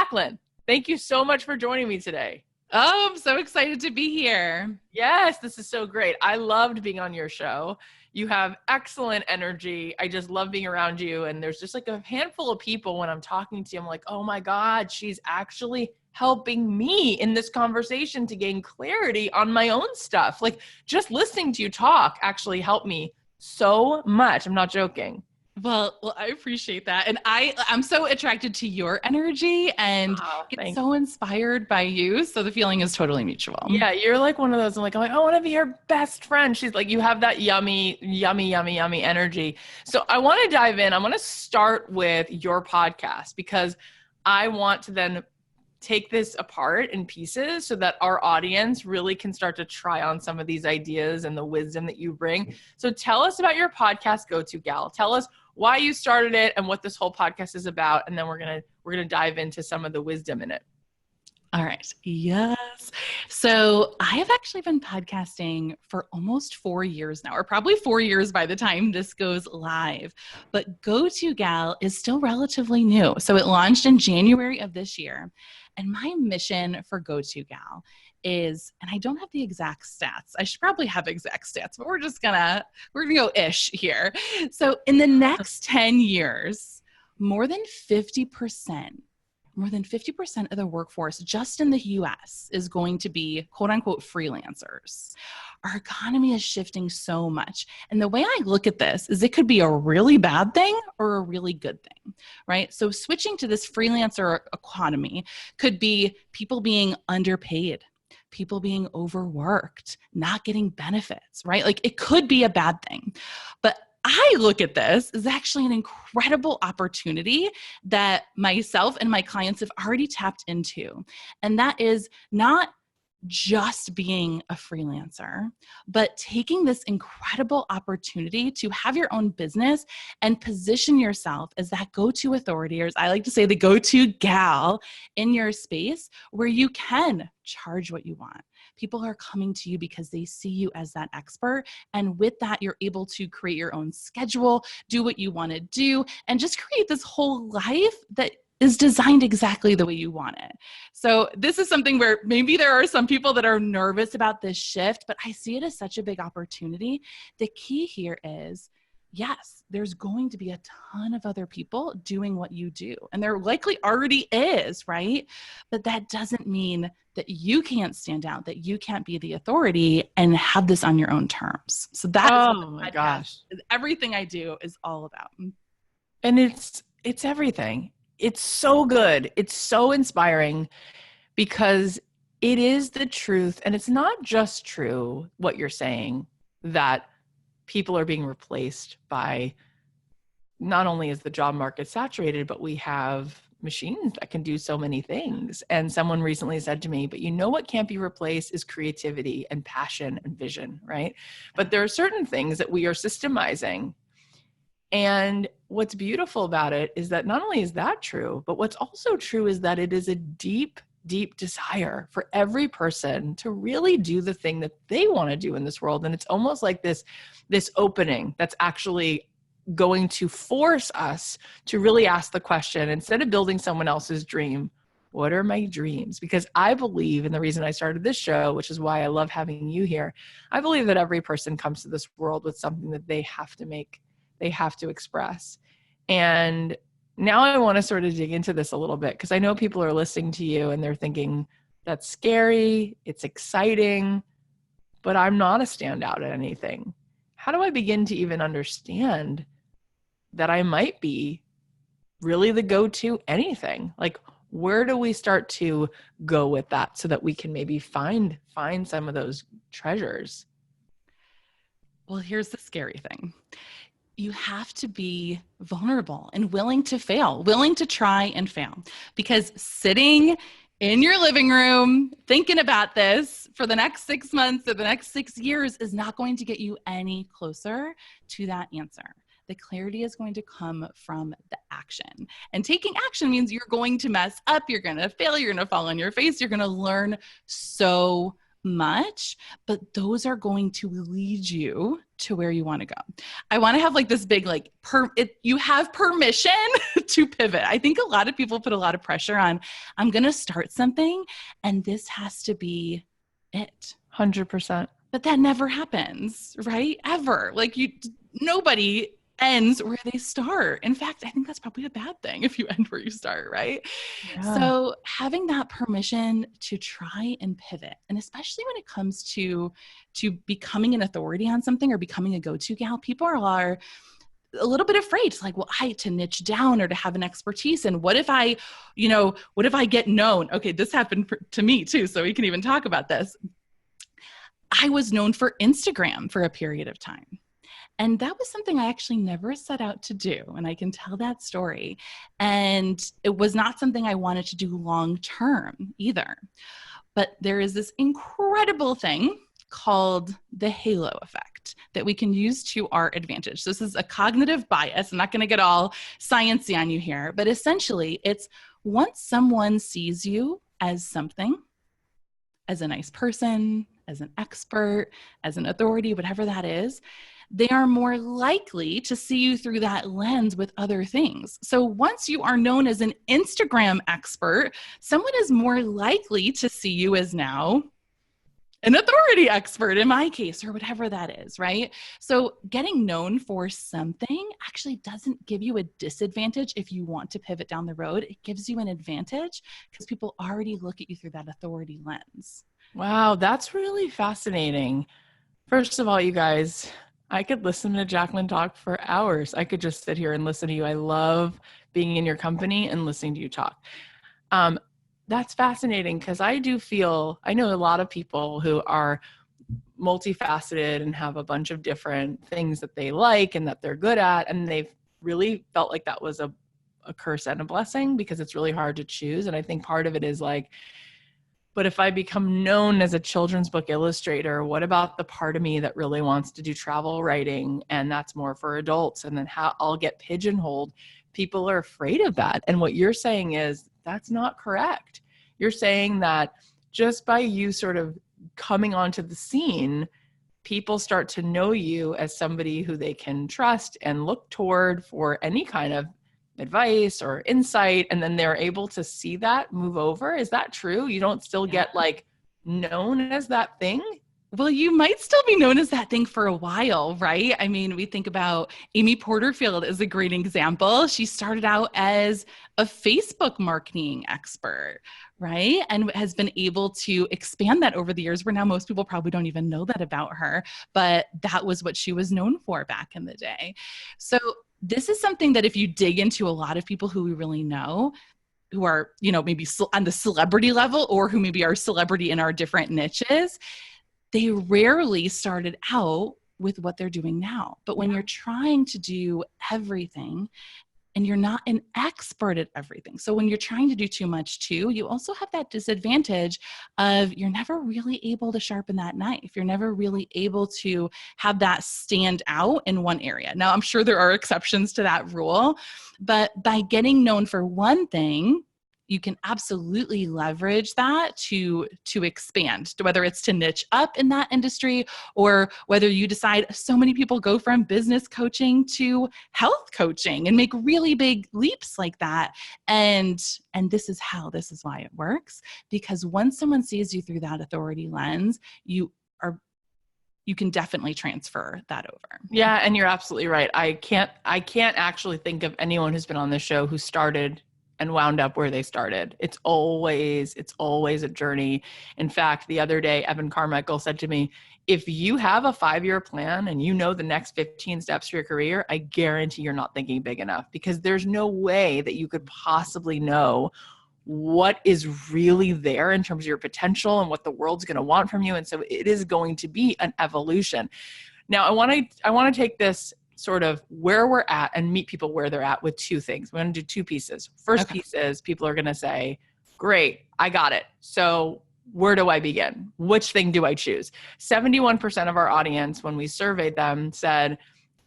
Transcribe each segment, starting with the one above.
Jaclyn, thank you so much for joining me today. Oh, I'm so excited to be here. Yes, this is so great. I loved being on your show. You have excellent energy. I just love being around you. And there's just like a handful of people when I'm talking to you, I'm like, oh my God, she's actually helping me in this conversation to gain clarity on my own stuff. Like just listening to you talk actually helped me so much. I'm not joking. Well, I appreciate that. And I'm so attracted to your energy and get so inspired by you. So the feeling is totally mutual. Yeah, you're like one of those, I'm like, I want to be her best friend. She's like, you have that yummy, yummy, yummy, yummy energy. So I want to dive in. I want to start with your podcast because I want to then take this apart in pieces so that our audience really can start to try on some of these ideas and the wisdom that you bring. So tell us about your podcast, Go To Gal. Tell us why you started it and what this whole podcast is about. And then we're going to dive into some of the wisdom in it. All right. Yes. So I have actually been podcasting for almost 4 years now, or probably 4 years by the time this goes live. But Go To Gal is still relatively new. So it launched in January of this year. And my mission for Go To Gal is, and I don't have the exact stats. I should probably have exact stats, but we're gonna go ish here. So in the next 10 years, more than 50% of the workforce just in the US is going to be quote unquote freelancers. Our economy is shifting so much. And the way I look at this is it could be a really bad thing or a really good thing, right? So switching to this freelancer economy could be people being underpaid, people being overworked, not getting benefits, right? Like it could be a bad thing. But I look at this as actually an incredible opportunity that myself and my clients have already tapped into. And that is not just being a freelancer, but taking this incredible opportunity to have your own business and position yourself as that go-to authority, or as I like to say, the go-to gal in your space where you can charge what you want. People are coming to you because they see you as that expert. And with that, you're able to create your own schedule, do what you want to do, and just create this whole life that is designed exactly the way you want it. So this is something where maybe there are some people that are nervous about this shift, but I see it as such a big opportunity. The key here is, yes, there's going to be a ton of other people doing what you do. And there likely already is, right? But that doesn't mean that you can't stand out, that you can't be the authority and have this on your own terms. So that is what my gosh. Everything I do is all about. And it's everything. It's so good. It's so inspiring because it is the truth. And it's not just true what you're saying, that people are being replaced by, not only is the job market saturated, but we have machines that can do so many things. And someone recently said to me, but you know what can't be replaced is creativity and passion and vision, right? But there are certain things that we are systemizing. And what's beautiful about it is that not only is that true, but what's also true is that it is a deep, deep desire for every person to really do the thing that they want to do in this world. And it's almost like this opening that's actually going to force us to really ask the question, instead of building someone else's dream, what are my dreams? Because I believe, and the reason I started this show, which is why I love having you here, I believe that every person comes to this world with something that they have to make, they have to express. And now I want to sort of dig into this a little bit, because I know people are listening to you and they're thinking, that's scary, it's exciting, but I'm not a standout at anything. How do I begin to even understand that I might be really the go-to anything? Like, where do we start to go with that so that we can maybe find some of those treasures? Well, here's the scary thing. You have to be vulnerable and willing to fail, willing to try and fail, because sitting in your living room thinking about this for the next 6 months or the next 6 years is not going to get you any closer to that answer. The clarity is going to come from the action. And taking action means you're going to mess up, you're going to fail, you're going to fall on your face, you're going to learn so much, but those are going to lead you to where you want to go. I want to have like this big, like, you have permission to pivot. I think a lot of people put a lot of pressure on, I'm going to start something and this has to be it. 100%. But that never happens, right? Ever. Like nobody ends where they start. In fact, I think that's probably a bad thing if you end where you start, right? Yeah. So having that permission to try and pivot, and especially when it comes to becoming an authority on something or becoming a go-to gal, people are a little bit afraid. It's like, well, to niche down or to have an expertise. And what if I get known? Okay, this happened to me too, so we can even talk about this. I was known for Instagram for a period of time. And that was something I actually never set out to do. And I can tell that story. And it was not something I wanted to do long term either. But there is this incredible thing called the halo effect that we can use to our advantage. So this is a cognitive bias. I'm not going to get all sciencey on you here, but essentially it's once someone sees you as something, as a nice person, as an expert, as an authority, whatever that is, they are more likely to see you through that lens with other things. So once you are known as an Instagram expert, someone is more likely to see you as now an authority expert in my case, or whatever that is, right? So getting known for something actually doesn't give you a disadvantage if you want to pivot down the road. It gives you an advantage because people already look at you through that authority lens. Wow, that's really fascinating. First of all, you guys, I could listen to Jaclyn talk for hours. I could just sit here and listen to you. I love being in your company and listening to you talk. That's fascinating because I know a lot of people who are multifaceted and have a bunch of different things that they like and that they're good at. And they've really felt like that was a curse and a blessing because it's really hard to choose. And I think part of it is like, but if I become known as a children's book illustrator, what about the part of me that really wants to do travel writing and that's more for adults? And then how I'll get pigeonholed. People are afraid of that. And what you're saying is that's not correct. You're saying that just by you sort of coming onto the scene, people start to know you as somebody who they can trust and look toward for any kind of advice or insight, and then they're able to see that move over. Is that true? You don't still get like known as that thing? Well, you might still be known as that thing for a while, right? I mean, we think about Amy Porterfield as a great example. She started out as a Facebook marketing expert, right? And has been able to expand that over the years where now most people probably don't even know that about her, but that was what she was known for back in the day. So this is something that if you dig into a lot of people who we really know, who are, maybe on the celebrity level or who maybe are celebrity in our different niches, they rarely started out with what they're doing now. But when you're trying to do everything and you're not an expert at everything, so when you're trying to do too much too, you also have that disadvantage of you're never really able to sharpen that knife. You're never really able to have that stand out in one area. Now, I'm sure there are exceptions to that rule, but by getting known for one thing, you can absolutely leverage that to expand, whether it's to niche up in that industry or whether you decide so many people go from business coaching to health coaching and make really big leaps like that. And this is why it works, because once someone sees you through that authority lens, you can definitely transfer that over. Yeah. And you're absolutely right. I can't actually think of anyone who's been on this show who started and wound up where they started. It's always a journey. In fact, the other day, Evan Carmichael said to me, if you have a 5-year plan and you know the next 15 steps for your career, I guarantee you're not thinking big enough, because there's no way that you could possibly know what is really there in terms of your potential and what the world's going to want from you. And so it is going to be an evolution. Now, I want to take this sort of where we're at and meet people where they're at with two things. We're going to do two pieces. First piece is people are going to say, great, I got it. So where do I begin? Which thing do I choose? 71% of our audience, when we surveyed them, said,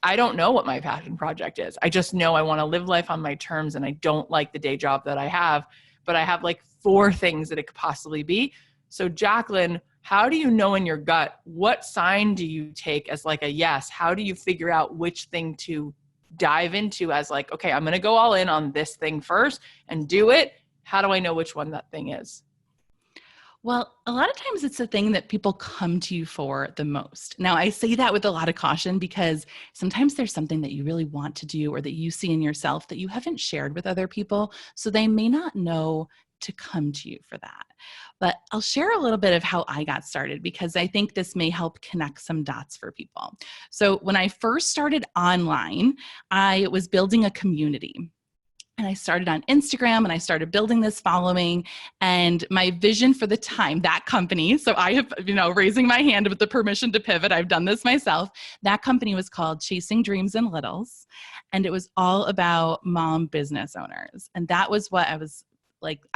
I don't know what my passion project is. I just know I want to live life on my terms and I don't like the day job that I have, but I have like 4 things that it could possibly be. So Jaclyn, How do you know in your gut? What sign do you take as like a yes? How do you figure out which thing to dive into as like, okay, I'm going to go all in on this thing first and do it. How do I know which one that thing is? Well, a lot of times it's the thing that people come to you for the most. Now, I say that with a lot of caution because sometimes there's something that you really want to do or that you see in yourself that you haven't shared with other people. So they may not know to come to you for that. But I'll share a little bit of how I got started because I think this may help connect some dots for people. So when I first started online, I was building a community. And I started on Instagram and I started building this following, and my vision for the time, that company, so I have, raising my hand with the permission to pivot, I've done this myself. That company was called Chasing Dreams and Littles. And it was all about mom business owners. And that was what I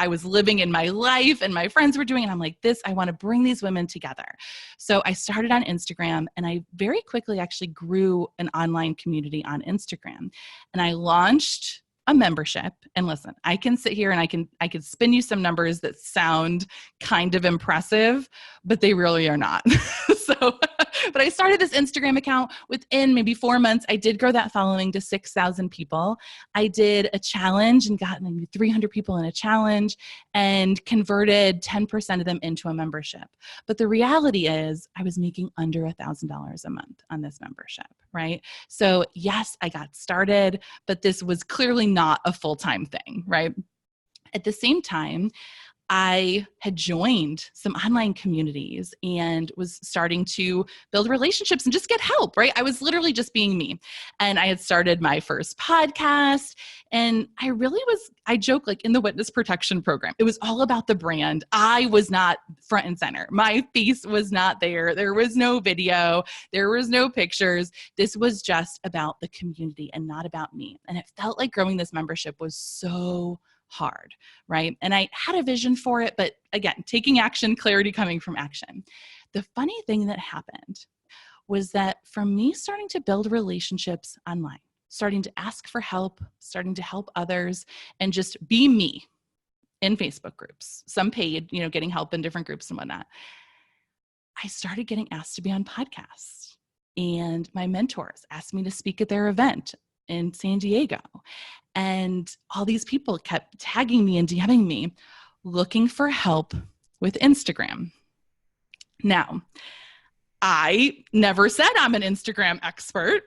was living in my life and my friends were doing. And I'm like, I want to bring these women together. So I started on Instagram and I very quickly actually grew an online community on Instagram. And I launched a membership. And listen, I can sit here and I can spin you some numbers that sound kind of impressive, but they really are not. But I started this Instagram account. Within maybe 4 months, I did grow that following to 6,000 people. I did a challenge and got maybe 300 people in a challenge and converted 10% of them into a membership. But the reality is I was making under $1,000 a month on this membership, right? So yes, I got started, but this was clearly not a full-time thing, right? At the same time, I had joined some online communities and was starting to build relationships and just get help, right? I was literally just being me. And I had started my first podcast. And I joke like in the witness protection program, it was all about the brand. I was not front and center. My face was not there. There was no video. There was no pictures. This was just about the community and not about me. And it felt like growing this membership was so hard, right? And I had a vision for it, but again, taking action, clarity coming from action. The funny thing that happened was that from me starting to build relationships online, starting to ask for help, starting to help others, and just be me in Facebook groups, some paid, getting help in different groups and whatnot, I started getting asked to be on podcasts. And my mentors asked me to speak at their event in San Diego. And all these people kept tagging me and DMing me, looking for help with Instagram. Now, I never said I'm an Instagram expert.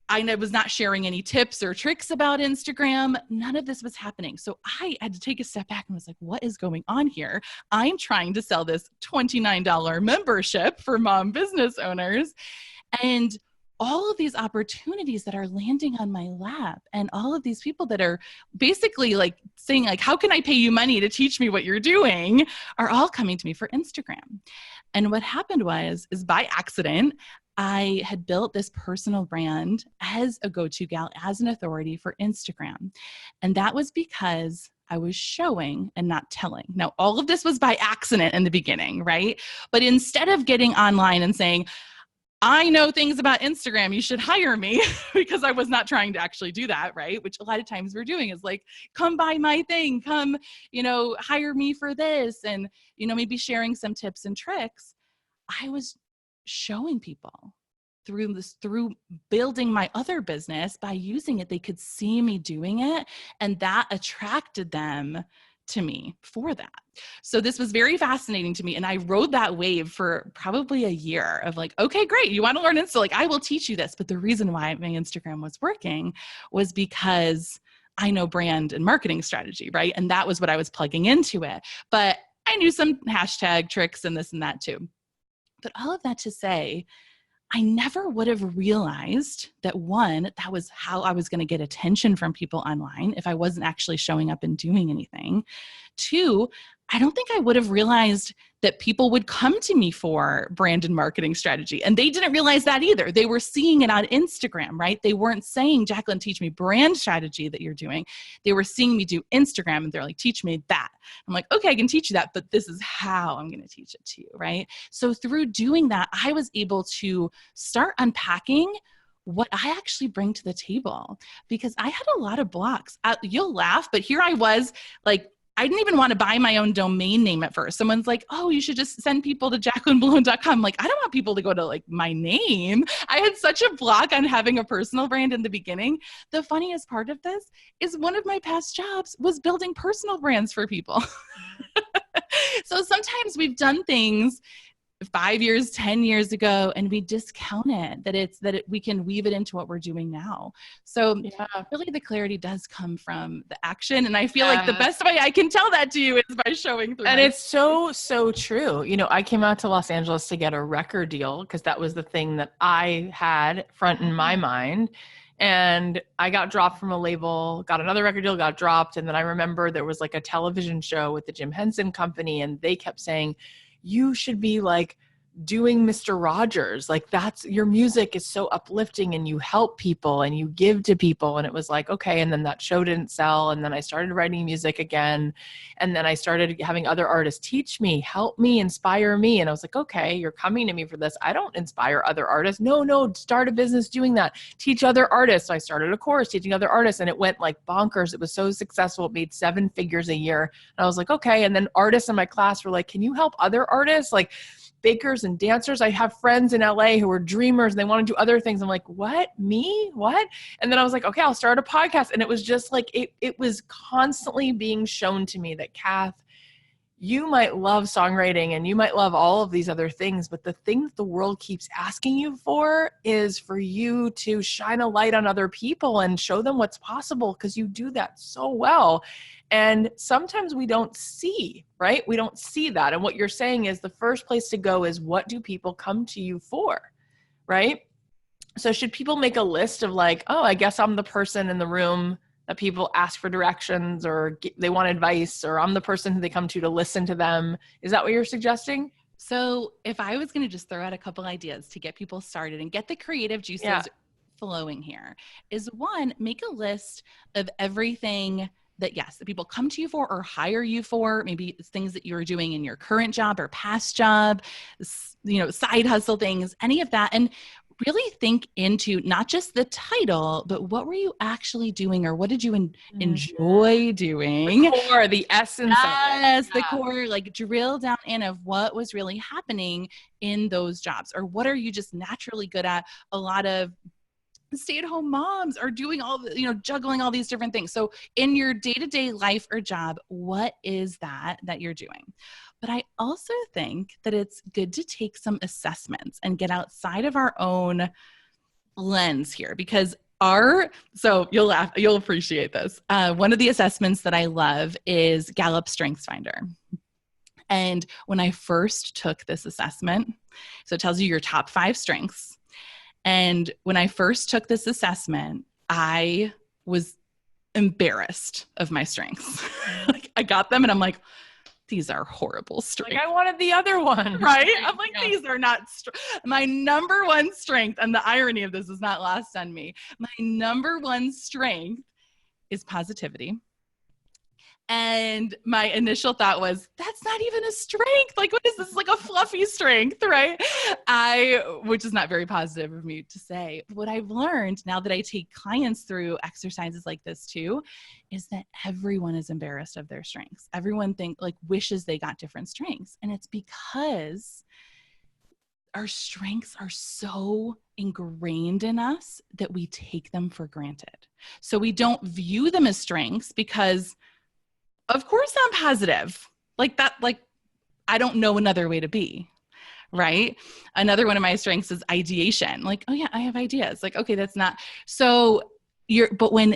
I was not sharing any tips or tricks about Instagram. None of this was happening. So I had to take a step back and was like, what is going on here? I'm trying to sell this $29 membership for mom business owners. And all of these opportunities that are landing on my lap and all of these people that are basically like saying like, how can I pay you money to teach me what you're doing, are all coming to me for Instagram. And what happened is by accident, I had built this personal brand as a go-to gal, as an authority for Instagram. And that was because I was showing and not telling. Now, all of this was by accident in the beginning, right? But instead of getting online and saying, I know things about Instagram, you should hire me, because I was not trying to actually do that, right? Which a lot of times we're doing is like, come buy my thing, come, hire me for this. And, maybe sharing some tips and tricks. I was showing people through building my other business by using it. They could see me doing it, and that attracted them to me for that. So this was very fascinating to me. And I rode that wave for probably a year of like, okay, great. You want to learn Insta? Like, I will teach you this. But the reason why my Instagram was working was because I know brand and marketing strategy, right? And that was what I was plugging into it. But I knew some hashtag tricks and this and that too. But all of that to say, I never would have realized that one, that was how I was going to get attention from people online if I wasn't actually showing up and doing anything. Two, I don't think I would have realized that people would come to me for brand and marketing strategy. And they didn't realize that either. They were seeing it on Instagram, right? They weren't saying, Jaclyn, teach me brand strategy that you're doing. They were seeing me do Instagram and they're like, teach me that. I'm like, okay, I can teach you that, but this is how I'm going to teach it to you, right? So through doing that, I was able to start unpacking what I actually bring to the table, because I had a lot of blocks. You'll laugh, but here I was like, I didn't even want to buy my own domain name at first. Someone's like, oh, you should just send people to jaclynmellone.com. Like, I don't want people to go to like my name. I had such a block on having a personal brand in the beginning. The funniest part of this is one of my past jobs was building personal brands for people. So sometimes we've done things 5 years, 10 years ago, and we discount it, we can weave it into what we're doing now. So really the clarity does come from the action. And I feel like the best way I can tell that to you is by showing through. And it's so, so true. You know, I came out to Los Angeles to get a record deal because that was the thing that I had front in my mind. And I got dropped from a label, got another record deal, got dropped. And then I remember there was like a television show with the Jim Henson Company, and they kept saying, you should be like doing Mr. Rogers. Like, that's, your music is so uplifting and you help people and you give to people. And it was like, okay. And then that show didn't sell. And then I started writing music again. And then I started having other artists teach me, help me, inspire me. And I was like, okay, you're coming to me for this. I don't inspire other artists. No, start a business doing that. Teach other artists. So I started a course teaching other artists, and it went like bonkers. It was so successful. It made 7 figures a year. And I was like, okay. And then artists in my class were like, can you help other artists? Like, bakers and dancers. I have friends in LA who are dreamers and they want to do other things. I'm like, what? Me? What? And then I was like, okay, I'll start a podcast. And it was just like, it was constantly being shown to me that, Kath, you might love songwriting and you might love all of these other things, but the thing that the world keeps asking you for is for you to shine a light on other people and show them what's possible, because you do that so well. And sometimes we don't see, right? We don't see that. And what you're saying is the first place to go is, what do people come to you for, right? So should people make a list of like, oh, I guess I'm the person in the room that people ask for directions or they want advice, or I'm the person who they come to listen to them? Is that what you're suggesting? So if I was going to just throw out a couple ideas to get people started and get the creative juices flowing here, is one, make a list of everything that, yes, that people come to you for or hire you for. Maybe it's things that you're doing in your current job or past job, you know, side hustle things, any of that. And really think into not just the title, but what were you actually doing, or what did you enjoy doing? The core, the essence of it. Yes, the core, like drill down in of what was really happening in those jobs, or what are you just naturally good at? A lot of stay-at-home moms are doing all the, you know, juggling all these different things. So in your day-to-day life or job, what is that you're doing? But I also think that it's good to take some assessments and get outside of our own lens here, because so you'll laugh, you'll appreciate this. One of the assessments that I love is Gallop Strengths Finder. And when I first took this assessment, so it tells you your top 5 strengths. And when I first took this assessment, I was embarrassed of my strengths. Like, I got them and I'm like, these are horrible strengths. Like, I wanted the other one. Right? I'm like, these are not my number one strength. And the irony of this is not lost on me. My number one strength is positivity. And my initial thought was, that's not even a strength. Like, what is this? Like a fluffy strength, right? Which is not very positive of me to say. What I've learned now that I take clients through exercises like this too, is that everyone is embarrassed of their strengths. Everyone wishes they got different strengths. And it's because our strengths are so ingrained in us that we take them for granted. So we don't view them as strengths because, of course, I'm positive. Like that, like, I don't know another way to be, right? Another one of my strengths is ideation. Like, oh yeah, I have ideas. Like, okay, that's not, so but when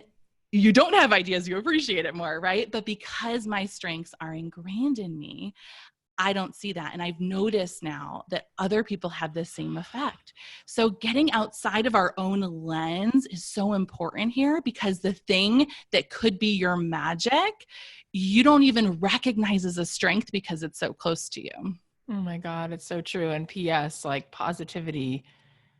you don't have ideas, you appreciate it more, right? But because my strengths are ingrained in me, I don't see that. And I've noticed now that other people have the same effect. So getting outside of our own lens is so important here, because the thing that could be your magic, you don't even recognize as a strength because it's so close to you. Oh my God, it's so true. And P.S., like, positivity,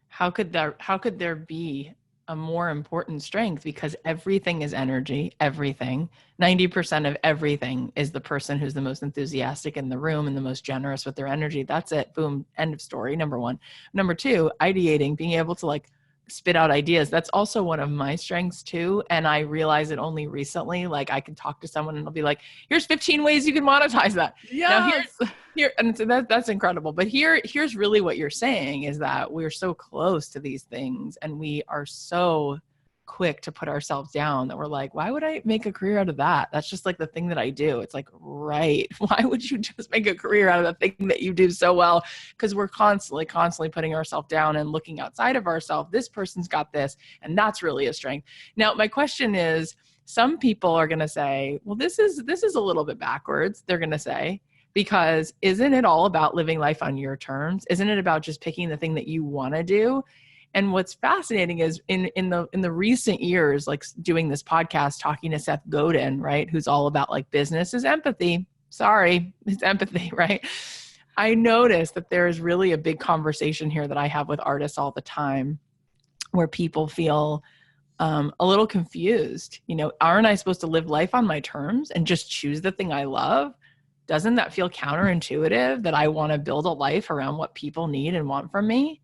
how could there be a more important strength? Because everything is energy, everything. 90% of everything is the person who's the most enthusiastic in the room and the most generous with their energy. That's it. Boom. End of story. Number 1. Number 2, ideating, being able to like spit out ideas. That's also one of my strengths too. And I realized it only recently. Like I can talk to someone and I'll be like, here's 15 ways you can monetize that. Now Yes. here, and so that's incredible. But here's really what you're saying is that we're so close to these things and we are so quick to put ourselves down that we're like, why would I make a career out of that? That's just like the thing that I do. It's like, right. Why would you just make a career out of the thing that you do so well? Because we're constantly putting ourselves down and looking outside of ourselves. This person's got this, and that's really a strength. Now, my question is, some people are going to say, well, this is a little bit backwards. They're going to say, because isn't it all about living life on your terms? Isn't it about just picking the thing that you want to do? And what's fascinating is in the recent years, like doing this podcast, talking to Seth Godin, right, who's all about like business is empathy. Sorry, it's empathy, right? I noticed that there is really a big conversation here that I have with artists all the time, where people feel a little confused. You know, aren't I supposed to live life on my terms and just choose the thing I love? Doesn't that feel counterintuitive that I want to build a life around what people need and want from me?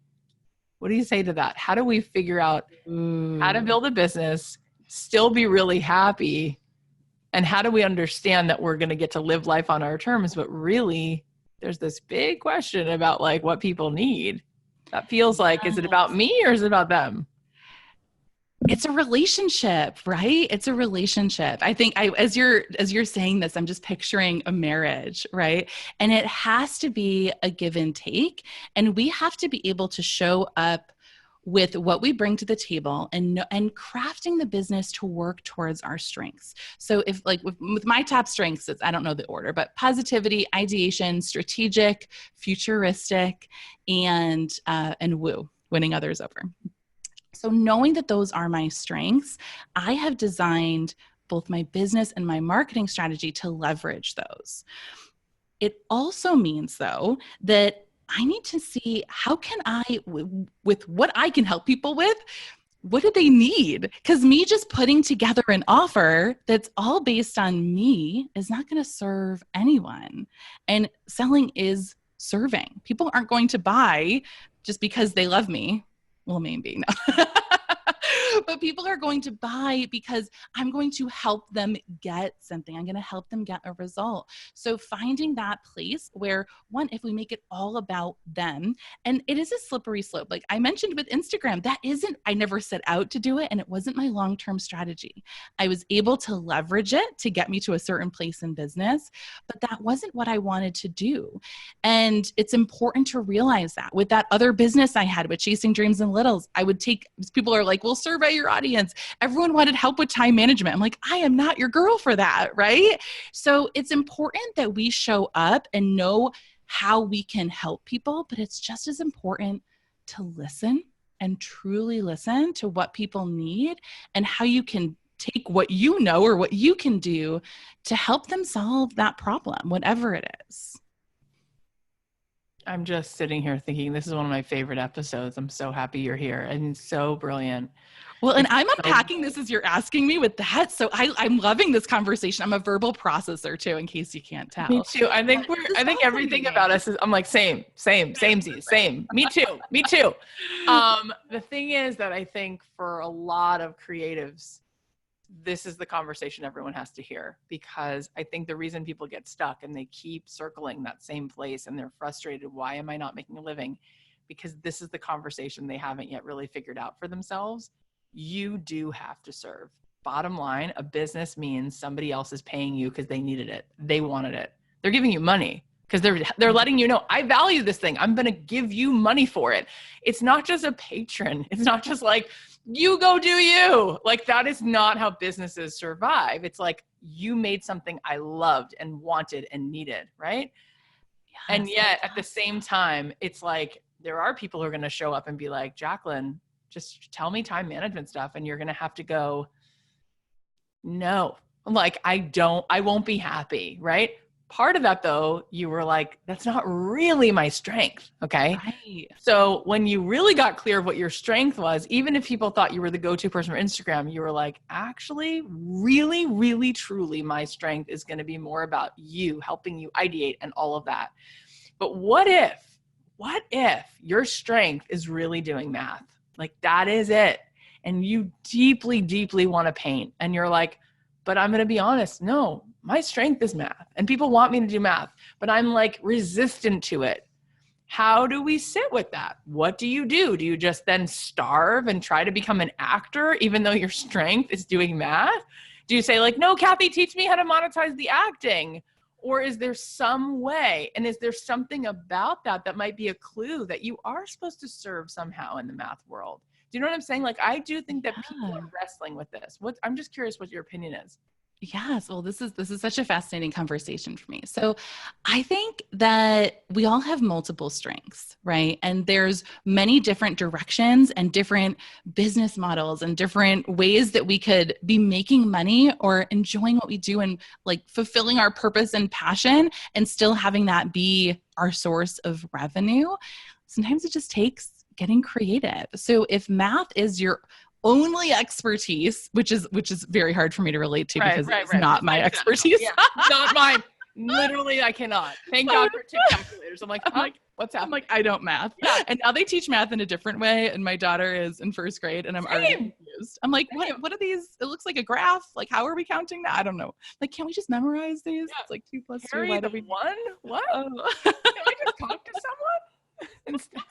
What do you say to that? How do we figure out how to build a business, still be really happy? And how do we understand that we're going to get to live life on our terms? But really, there's this big question about like what people need. That feels like, is it about me or is it about them? It's a relationship, right? It's a relationship. I think as you're saying this, I'm just picturing a marriage, right? And it has to be a give and take. And we have to be able to show up with what we bring to the table and crafting the business to work towards our strengths. So if like with my top strengths, I don't know the order, but positivity, ideation, strategic, futuristic, and woo, winning others over. So knowing that those are my strengths, I have designed both my business and my marketing strategy to leverage those. It also means, though, that I need to see how can I, with what I can help people with, what do they need? Because me just putting together an offer that's all based on me is not going to serve anyone. And selling is serving. People aren't going to buy just because they love me. Well, maybe no. But people are going to buy because I'm going to help them get something. I'm going to help them get a result. So finding that place where, one, if we make it all about them, and it is a slippery slope. Like I mentioned with Instagram, I never set out to do it, and it wasn't my long-term strategy. I was able to leverage it to get me to a certain place in business, but that wasn't what I wanted to do. And it's important to realize that with that other business I had with Chasing Dreams and Littles, people are like, well, survey your audience. Everyone wanted help with time management. I'm like, I am not your girl for that, right? So it's important that we show up and know how we can help people, but it's just as important to listen and truly listen to what people need and how you can take what you know or what you can do to help them solve that problem, whatever it is. I'm just sitting here thinking this is one of my favorite episodes. I'm so happy you're here and so brilliant. Well, and I'm unpacking this as you're asking me with that. So I'm loving this conversation. I'm a verbal processor too, in case you can't tell. Me too. I think everything about us is, I'm like, same. Me too. The thing is that I think for a lot of creatives, this is the conversation everyone has to hear, because I think the reason people get stuck and they keep circling that same place and they're frustrated, why am I not making a living? Because this is the conversation they haven't yet really figured out for themselves. You do have to serve. Bottom line, a business means somebody else is paying you because they needed it. They wanted it. They're giving you money because they're letting you know, I value this thing. I'm going to give you money for it. It's not just a patron. It's not just like, you go do you. Like, that is not how businesses survive. It's like, you made something I loved and wanted and needed, right? Yes, and yet at the same time, it's like, there are people who are going to show up and be like, Jaclyn, just tell me time management stuff. And you're going to have to go, no, like, I won't be happy. Right. Part of that though, you were like, that's not really my strength. Okay. Right. So when you really got clear of what your strength was, even if people thought you were the go-to person for Instagram, you were like, actually, really, really, truly, my strength is going to be more about you, helping you ideate and all of that. But what if your strength is really doing math? Like that is it. And you deeply, deeply want to paint. And you're like, but I'm going to be honest. No, my strength is math and people want me to do math, but I'm like resistant to it. How do we sit with that? What do? Do you just then starve and try to become an actor, even though your strength is doing math? Do you say like, no, Kathy, teach me how to monetize the acting? Or is there some way? And is there something about that that might be a clue that you are supposed to serve somehow in the math world? Do you know what I'm saying? Like, I do think that people are wrestling with this. I'm just curious what your opinion is. Yes. Well, this is such a fascinating conversation for me. So I think that we all have multiple strengths, right? And there's many different directions and different business models and different ways that we could be making money or enjoying what we do and like fulfilling our purpose and passion and still having that be our source of revenue. Sometimes it just takes getting creative. So if math is your only expertise, which is very hard for me to relate to because it's not my expertise. Yeah, not mine. Literally, I cannot. Thank God for tip calculators. I'm like, what's happening? I'm like, I don't math. Yeah. And now they teach math in a different way. And my daughter is in first grade and I'm already confused. I'm like, what are these? It looks like a graph. Like, how are we counting that? I don't know. Like, can't we just memorize these? Yeah. It's like 2 + 2. Carry the one? What? Can I just talk to someone instead?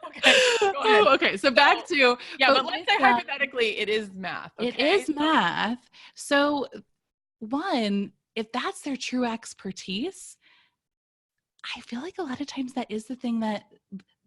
Okay. Okay. So back to but let's say hypothetically it is math. Okay? It is math. So one, if that's their true expertise, I feel like a lot of times that is the thing that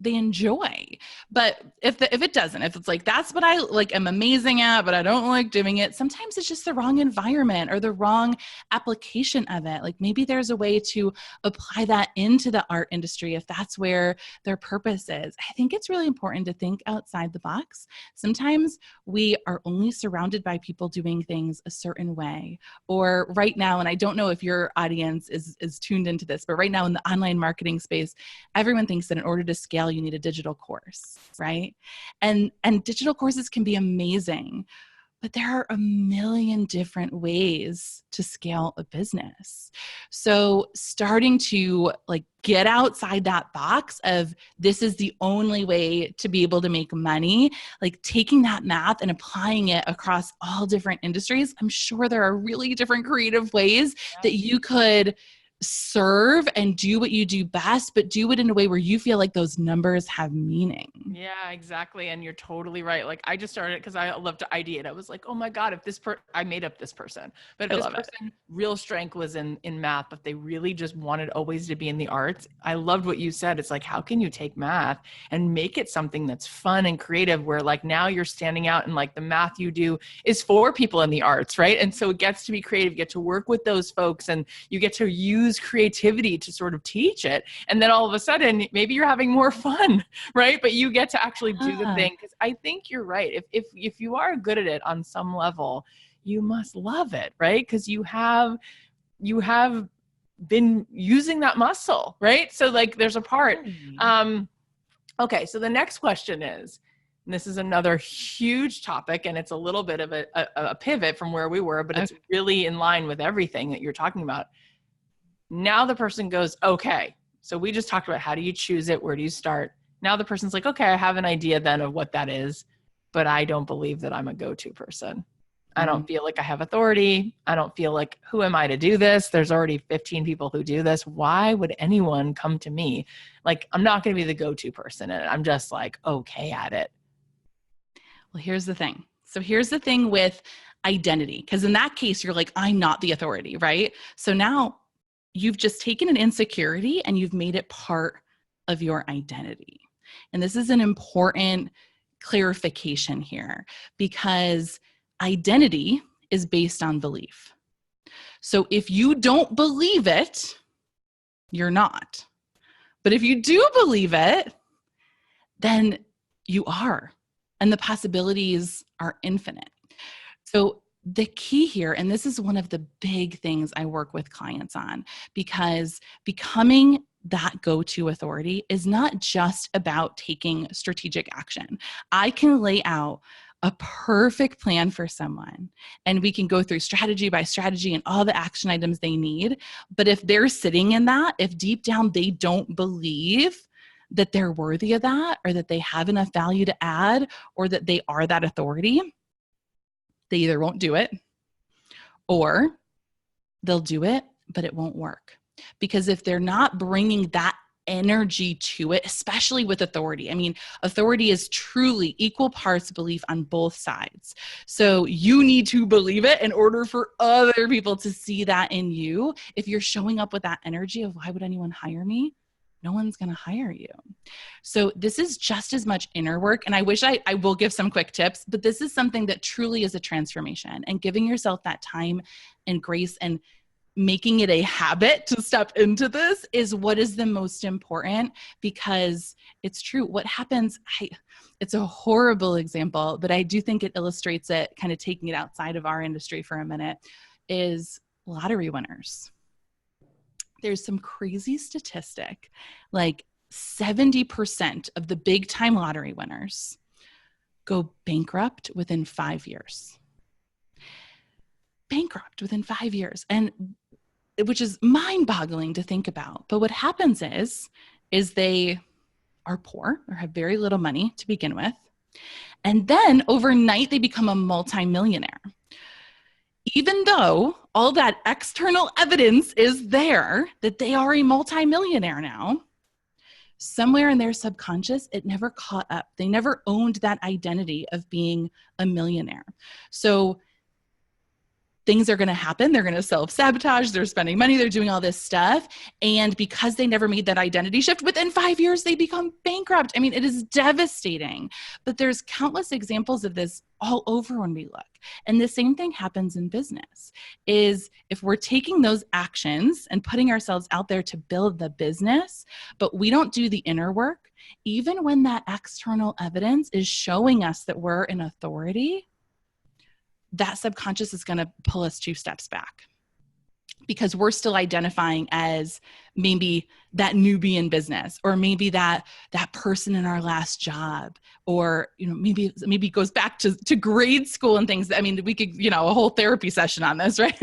they enjoy. But if it doesn't, if it's like, that's what I like, am amazing at, but I don't like doing it. Sometimes it's just the wrong environment or the wrong application of it. Like maybe there's a way to apply that into the art industry if that's where their purpose is. I think it's really important to think outside the box. Sometimes we are only surrounded by people doing things a certain way. Or right now, and I don't know if your audience is tuned into this, but right now in the online marketing space, everyone thinks that in order to scale, you need a digital course, right? And digital courses can be amazing, but there are a million different ways to scale a business. So starting to like get outside that box of this is the only way to be able to make money, like taking that math and applying it across all different industries. I'm sure there are really different creative ways that you could serve and do what you do best, but do it in a way where you feel like those numbers have meaning. Yeah, exactly. And you're totally right. Like I just started because I love to ideate. I was like, oh my God, if I made up this person, but if this person real strength was in math, but they really just wanted always to be in the arts. I loved what you said. It's like, how can you take math and make it something that's fun and creative where like now you're standing out and like the math you do is for people in the arts, right? And so it gets to be creative, you get to work with those folks and you get to use creativity to sort of teach it. And then all of a sudden, maybe you're having more fun, right? But you get to actually do the thing. Because I think you're right. If you are good at it on some level, you must love it, right? Because you have been using that muscle, right? So like there's a part. Okay, so the next question is, and this is another huge topic, and it's a little bit of a pivot from where we were, but it's really in line with everything that you're talking about. Now the person goes, okay, so we just talked about how do you choose it? Where do you start? Now the person's like, okay, I have an idea then of what that is, but I don't believe that I'm a go-to person. I don't feel like I have authority. I don't feel like, who am I to do this? There's already 15 people who do this. Why would anyone come to me? Like, I'm not going to be the go-to person. And I'm just like, okay at it. Well, here's the thing. So here's the thing with identity. Because in that case, you're like, I'm not the authority, right? So now you've just taken an insecurity and you've made it part of your identity. And this is an important clarification here because identity is based on belief. So if you don't believe it, you're not. But if you do believe it, then you are. And the possibilities are infinite. So the key here, and this is one of the big things I work with clients on, because becoming that go-to authority is not just about taking strategic action. I can lay out a perfect plan for someone and we can go through strategy by strategy and all the action items they need. But if they're sitting in that, if deep down they don't believe that they're worthy of that, or that they have enough value to add, or that they are that authority, they either won't do it or they'll do it, but it won't work. Because if they're not bringing that energy to it, especially with authority, I mean, authority is truly equal parts belief on both sides. So you need to believe it in order for other people to see that in you. If you're showing up with that energy of, why would anyone hire me? No one's going to hire you. So this is just as much inner work. And I wish I will give some quick tips, but this is something that truly is a transformation, and giving yourself that time and grace and making it a habit to step into this is what is the most important, because it's true. What happens, it's a horrible example, but I do think it illustrates it, kind of taking it outside of our industry for a minute, is lottery winners. There's some crazy statistic, like 70% of the big time lottery winners go bankrupt within 5 years. Bankrupt within 5 years. And which is mind-boggling to think about. But what happens is they are poor or have very little money to begin with. And then overnight, they become a multimillionaire. Even though all that external evidence is there that they are a multimillionaire now, somewhere in their subconscious, it never caught up. They never owned that identity of being a millionaire. So things are going to happen. They're going to self-sabotage. They're spending money. They're doing all this stuff. And because they never made that identity shift, within 5 years, they become bankrupt. I mean, it is devastating. But there's countless examples of this all over when we look. And the same thing happens in business, is if we're taking those actions and putting ourselves out there to build the business, but we don't do the inner work, even when that external evidence is showing us that we're in authority, that subconscious is going to pull us 2 steps back, because we're still identifying as maybe that newbie in business, or maybe that person in our last job, or, maybe it goes back to grade school and things. I mean, we could, a whole therapy session on this, right?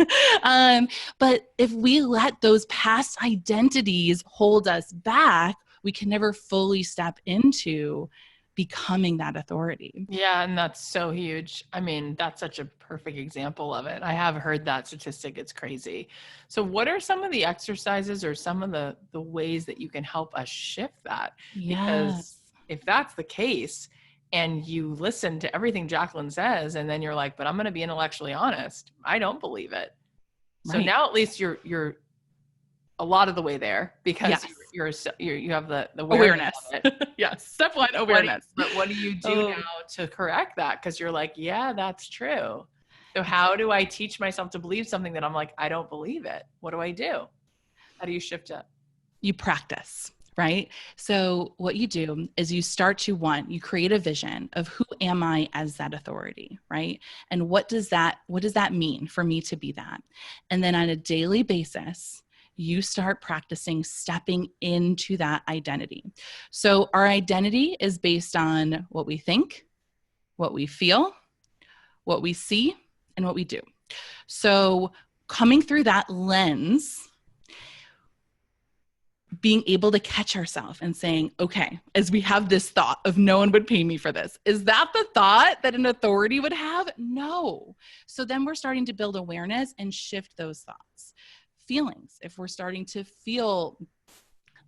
But if we let those past identities hold us back, we can never fully step into becoming that authority. Yeah, and that's so huge. I mean, that's such a perfect example of it. I have heard that statistic. It's crazy. So what are some of the exercises or some of the ways that you can help us shift that? Yes. Because if that's the case, and you listen to everything Jaclyn says, and then you're like, but I'm going to be intellectually honest, I don't believe it. So Right. now at least you're a lot of the way there, because Yes. you have the awareness. Of it. Yes. Step 1, awareness. But what do you do now to correct that? Because you're like, yeah, that's true. So how do I teach myself to believe something that I'm like, I don't believe it? What do I do? How do you shift it? You practice, right? So what you do is you start to you create a vision of, who am I as that authority, right? And what does that mean for me to be that? And then on a daily basis, you start practicing stepping into that identity. So our identity is based on what we think, what we feel, what we see, and what we do. So coming through that lens, being able to catch ourselves and saying, okay, as we have this thought of, no one would pay me for this, is that the thought that an authority would have? No. So then we're starting to build awareness and shift those thoughts. Feelings, if we're starting to feel,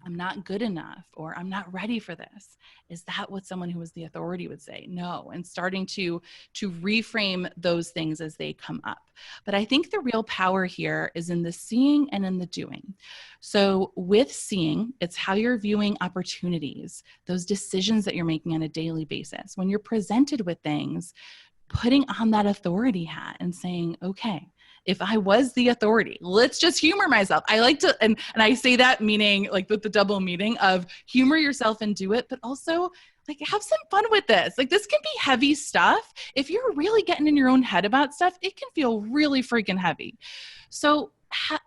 I'm not good enough, or I'm not ready for this, is that what someone who is the authority would say? No. And starting to reframe those things as they come up. But I think the real power here is in the seeing and in the doing. So with seeing, it's how you're viewing opportunities, those decisions that you're making on a daily basis. When you're presented with things, putting on that authority hat and saying, okay, if I was the authority, let's just humor myself. I like to, and I say that meaning like with the double meaning of humor yourself and do it, but also like have some fun with this. Like this can be heavy stuff. If you're really getting in your own head about stuff, it can feel really freaking heavy. So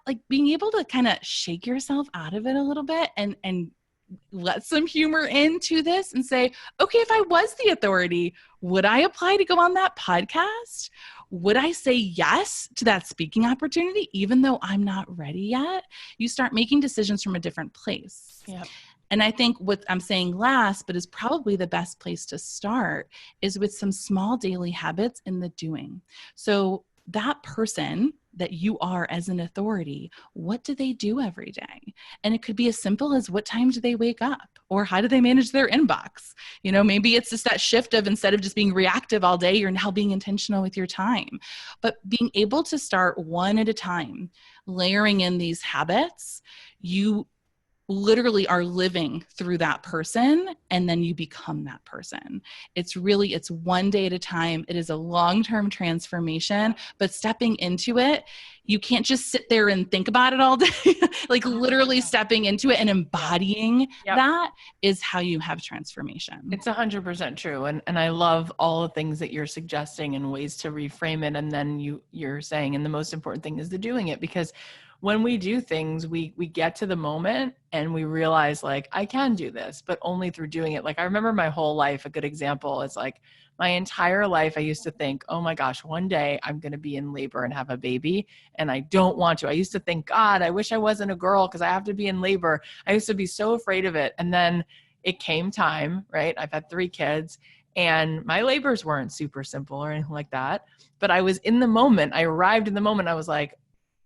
like being able to kind of shake yourself out of it a little bit and let some humor into this and say, okay, if I was the authority, would I apply to go on that podcast? Would I say yes to that speaking opportunity, even though I'm not ready yet? You start making decisions from a different place. Yeah. And I think what I'm saying last, but is probably the best place to start, is with some small daily habits in the doing. So that person that you are as an authority, what do they do every day? And it could be as simple as, what time do they wake up? Or how do they manage their inbox? You know, maybe it's just that shift of, instead of just being reactive all day, you're now being intentional with your time. But being able to start one at a time, layering in these habits, you literally are living through that person, and then you become that person. It's one day at a time. It is a long-term transformation, but stepping into it, you can't just sit there and think about it all day. Like literally stepping into it and embodying that is how you have transformation. It's 100% true. And I love all the things that you're suggesting and ways to reframe it. And then you're saying, and the most important thing is the doing it, because when we do things, we get to the moment and we realize, like, I can do this, but only through doing it. Like, I remember my whole life, a good example is, like, my entire life, I used to think, oh my gosh, one day I'm going to be in labor and have a baby. And I don't want to. I used to think, God, I wish I wasn't a girl because I have to be in labor. I used to be so afraid of it. And then it came time, right? I've had 3 kids. And my labors weren't super simple or anything like that. But I was in the moment. I arrived in the moment. I was like,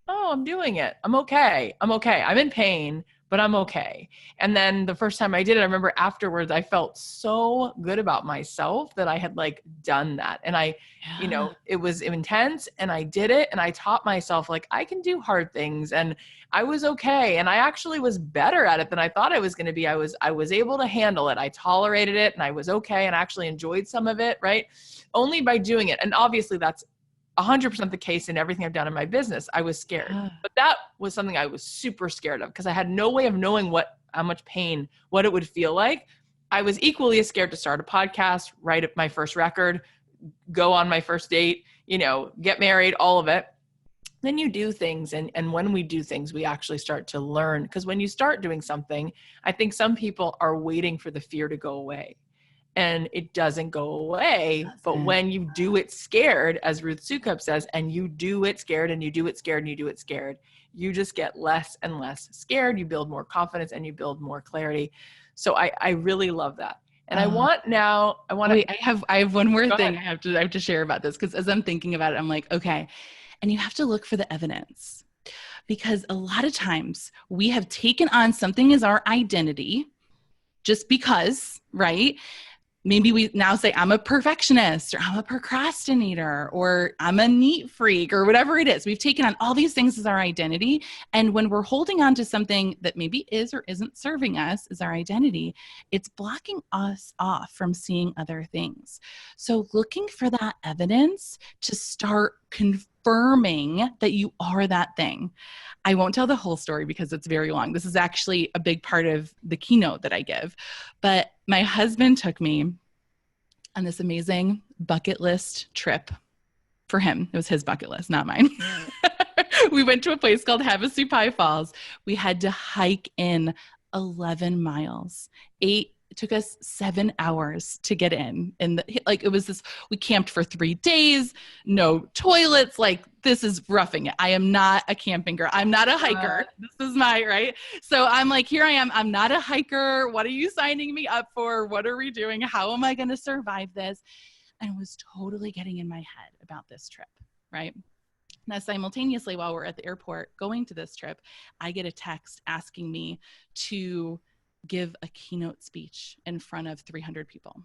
oh, I'm doing it. I'm okay. I'm okay. I'm in pain, but I'm okay. And then the first time I did it, I remember afterwards, I felt so good about myself that I had, like, done that. And you know, it was intense, and I did it, and I taught myself, like, I can do hard things, and I was okay. And I actually was better at it than I thought I was going to be. I was able to handle it. I tolerated it, and I was okay, and I actually enjoyed some of it, right? Only by doing it. And obviously that's 100% the case in everything I've done in my business. I was scared, but that was something I was super scared of, because I had no way of knowing how much pain, what it would feel like. I was equally as scared to start a podcast, write my first record, go on my first date, you know, get married, all of it. Then you do things. And when we do things, we actually start to learn, because when you start doing something, I think some people are waiting for the fear to go away. And it doesn't go away. But when you do it scared, as Ruth Soukup says, and you do it scared, and you do it scared, and you do it scared, you just get less and less scared. You build more confidence, and you build more clarity. So I really love that. And I want to, I have one more thing I have to share about this, because as I'm thinking about it, I'm like, okay. And you have to look for the evidence, because a lot of times we have taken on something as our identity just because, right? Maybe we now say, I'm a perfectionist, or I'm a procrastinator, or I'm a neat freak, or whatever it is. We've taken on all these things as our identity. And when we're holding on to something that maybe is or isn't serving us as our identity, it's blocking us off from seeing other things. So looking for that evidence to start confirming that you are that thing. I won't tell the whole story because it's very long. This is actually a big part of the keynote that I give. But my husband took me on this amazing bucket list trip for him. It was his bucket list, not mine. We went to a place called Havasupai Falls. We had to hike in 11 miles. It took us 7 hours to get in. And it was this, we camped for 3 days, no toilets. Like, this is roughing it. I am not a camping girl. I'm not a hiker. This is right? So I'm like, here I am. I'm not a hiker. What are you signing me up for? What are we doing? How am I going to survive this? And was totally getting in my head about this trip, right? Now, simultaneously, while we're at the airport going to this trip, I get a text asking me to give a keynote speech in front of 300 people.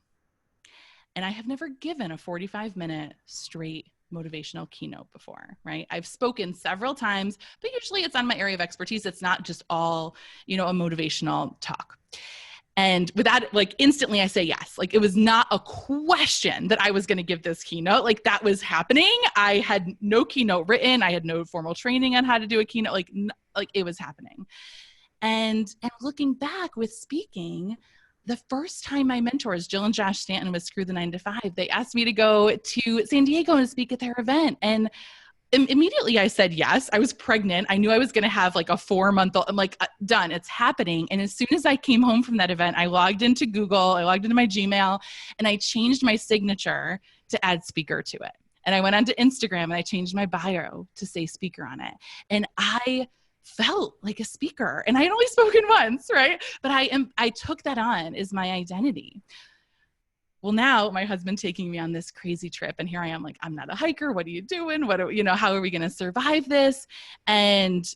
And I have never given a 45-minute straight motivational keynote before, right? I've spoken several times, but usually it's on my area of expertise. It's not just all, a motivational talk. And with that, instantly I say yes. It was not a question that I was going to give this keynote. That was happening. I had no keynote written. I had no formal training on how to do a keynote. It was happening. And looking back with speaking, the first time my mentors, Jill and Josh Stanton with Screw the 9 to 5, they asked me to go to San Diego and speak at their event. And immediately I said yes. I was pregnant. I knew I was going to have a 4-month-old. I'm like, done. It's happening. And as soon as I came home from that event, I logged into Google, I logged into my Gmail, and I changed my signature to add speaker to it. And I went onto Instagram and I changed my bio to say speaker on it. And I felt like a speaker, and I had only spoken once, right? But I took that on as my identity. Well, now my husband taking me on this crazy trip, and here I am like, I'm not a hiker. What are you doing? How are we going to survive this? And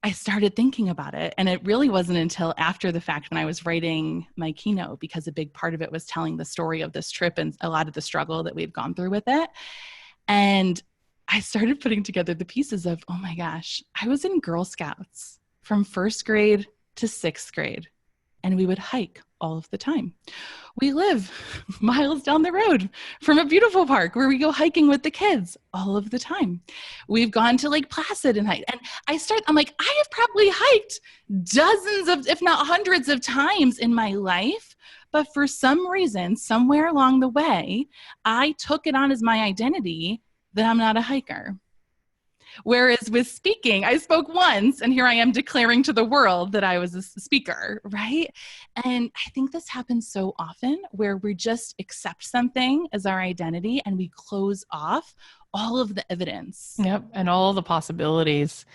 I started thinking about it. And it really wasn't until after the fact when I was writing my keynote, because a big part of it was telling the story of this trip and a lot of the struggle that we've gone through with it. And I started putting together the pieces of, oh my gosh, I was in Girl Scouts from 1st grade to 6th grade, and we would hike all of the time. We live miles down the road from a beautiful park where we go hiking with the kids all of the time. We've gone to Lake Placid and hiked. And I'm like, I have probably hiked dozens of, if not hundreds of times in my life. But for some reason, somewhere along the way, I took it on as my identity that I'm not a hiker. Whereas with speaking, I spoke once, and here I am declaring to the world that I was a speaker, right? And I think this happens so often where we just accept something as our identity and we close off all of the evidence. Yep. And all the possibilities.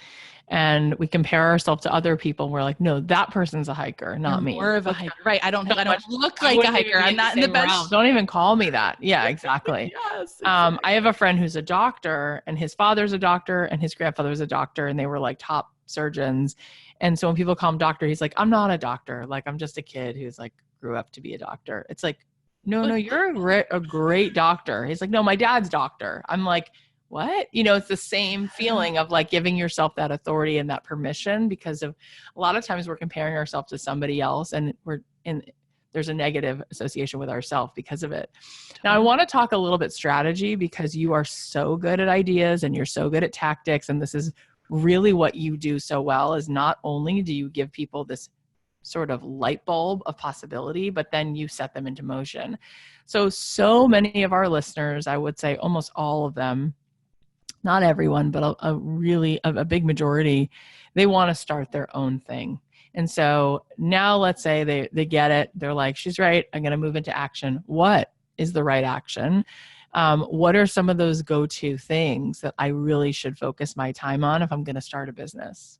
And we compare ourselves to other people. We're like, no, that person's a hiker, not me. More of a hiker, right? I don't look like a hiker. I'm not in the best. Don't even call me that. Yeah, exactly. Yes, exactly. I have a friend who's a doctor, and his father's a doctor, and his grandfather's a doctor, and they were like top surgeons. And so when people call him doctor, he's like, I'm not a doctor. Like, I'm just a kid who's like grew up to be a doctor. It's like, no, you're a great doctor. He's like, no, my dad's doctor. I'm like, what? It's the same feeling of like giving yourself that authority and that permission, because of a lot of times we're comparing ourselves to somebody else, and there's a negative association with ourselves because of it. Now, I want to talk a little bit strategy, because you are so good at ideas and you're so good at tactics. And this is really what you do so well, is not only do you give people this sort of light bulb of possibility, but then you set them into motion. So many of our listeners, I would say almost all of them, not everyone, but a big majority, they want to start their own thing. And so now let's say they get it. They're like, she's right. I'm going to move into action. What is the right action? What are some of those go-to things that I really should focus my time on if I'm going to start a business?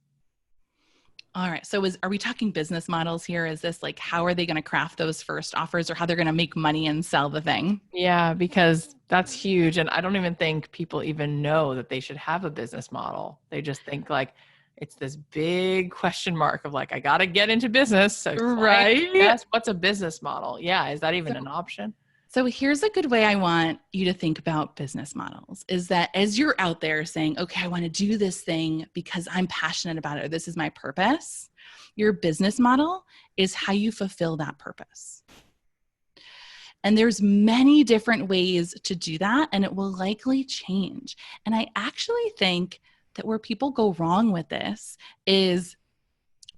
All right. So are we talking business models here? Is this like, how are they going to craft those first offers, or how they're going to make money and sell the thing? Yeah, because that's huge. And I don't even think people even know that they should have a business model. They just think like it's this big question mark of like, I got to get into business. So right. Yes. What's a business model? Yeah. Is that even an option? So here's a good way I want you to think about business models, is that as you're out there saying, okay, I want to do this thing because I'm passionate about it, or this is my purpose, your business model is how you fulfill that purpose. And there's many different ways to do that, and it will likely change. And I actually think that where people go wrong with this is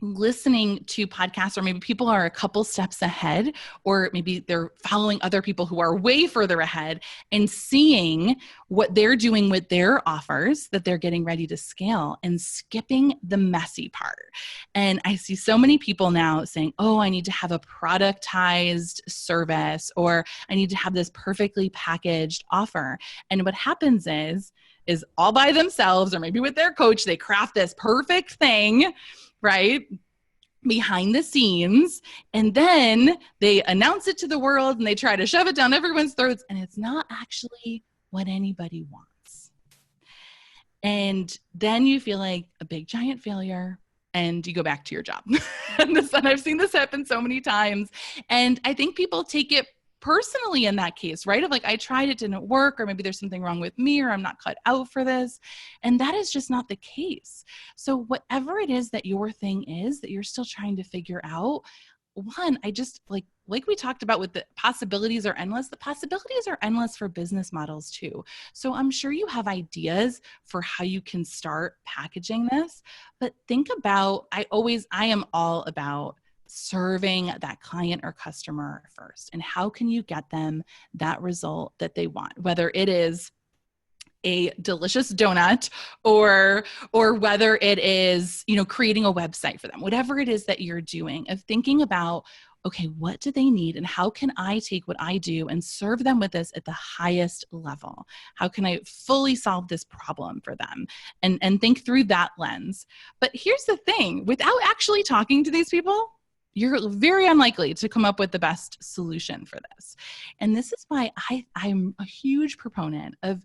listening to podcasts, or maybe people are a couple steps ahead, or maybe they're following other people who are way further ahead and seeing what they're doing with their offers that they're getting ready to scale, and skipping the messy part. And I see so many people now saying, oh, I need to have a productized service, or I need to have this perfectly packaged offer. And what happens is all by themselves, or maybe with their coach, they craft this perfect thing, right, behind the scenes, and then they announce it to the world and they try to shove it down everyone's throats, and it's not actually what anybody wants. And then you feel like a big giant failure, and you go back to your job. And I've seen this happen so many times, and I think people take it personally in that case, right? Of like, I tried, it didn't work, or maybe there's something wrong with me, or I'm not cut out for this. And that is just not the case. So whatever it is that your thing is that you're still trying to figure out, one, I just like we talked about with the possibilities are endless, the possibilities are endless for business models too. So I'm sure you have ideas for how you can start packaging this, but think about, I am all about serving that client or customer first, and how can you get them that result that they want, whether it is a delicious donut or whether it is, creating a website for them, whatever it is that you're doing, of thinking about okay, what do they need? And how can I take what I do and serve them with this at the highest level? How can I fully solve this problem for them? And think through that lens. But here's the thing, without actually talking to these people, you're very unlikely to come up with the best solution for this. And this is why I'm a huge proponent of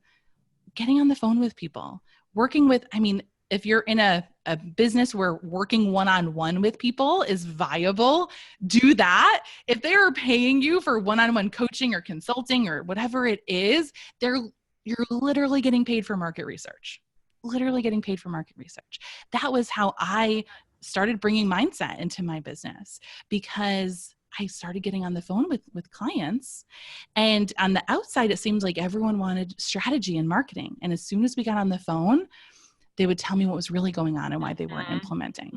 getting on the phone with people, working with, I mean, if you're in a business where working one-on-one with people is viable, do that. If they are paying you for one-on-one coaching or consulting or whatever it is, you're literally getting paid for market research. Literally getting paid for market research. That was how I started bringing mindset into my business, because I started getting on the phone with clients, and on the outside, it seemed like everyone wanted strategy and marketing. And as soon as we got on the phone, they would tell me what was really going on and why they weren't implementing.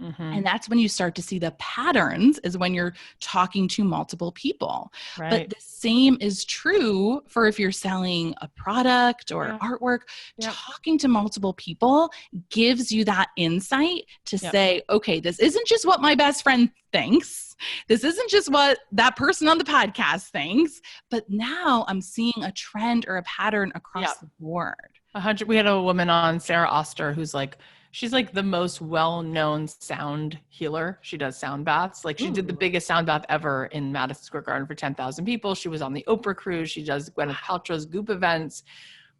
Mm-hmm. And that's when you start to see the patterns, is when you're talking to multiple people. Right. But the same is true for if you're selling a product or artwork. Talking to multiple people gives you that insight to say, okay, this isn't just what my best friend thinks. This isn't just what that person on the podcast thinks, but now I'm seeing a trend or a pattern across the board. We had a woman on, Sarah Oster, who's like, she's like the most well-known sound healer. She does sound baths. Like she did the biggest sound bath ever in Madison Square Garden for 10,000 people. She was on the Oprah cruise. She does Gwyneth Paltrow's Goop events.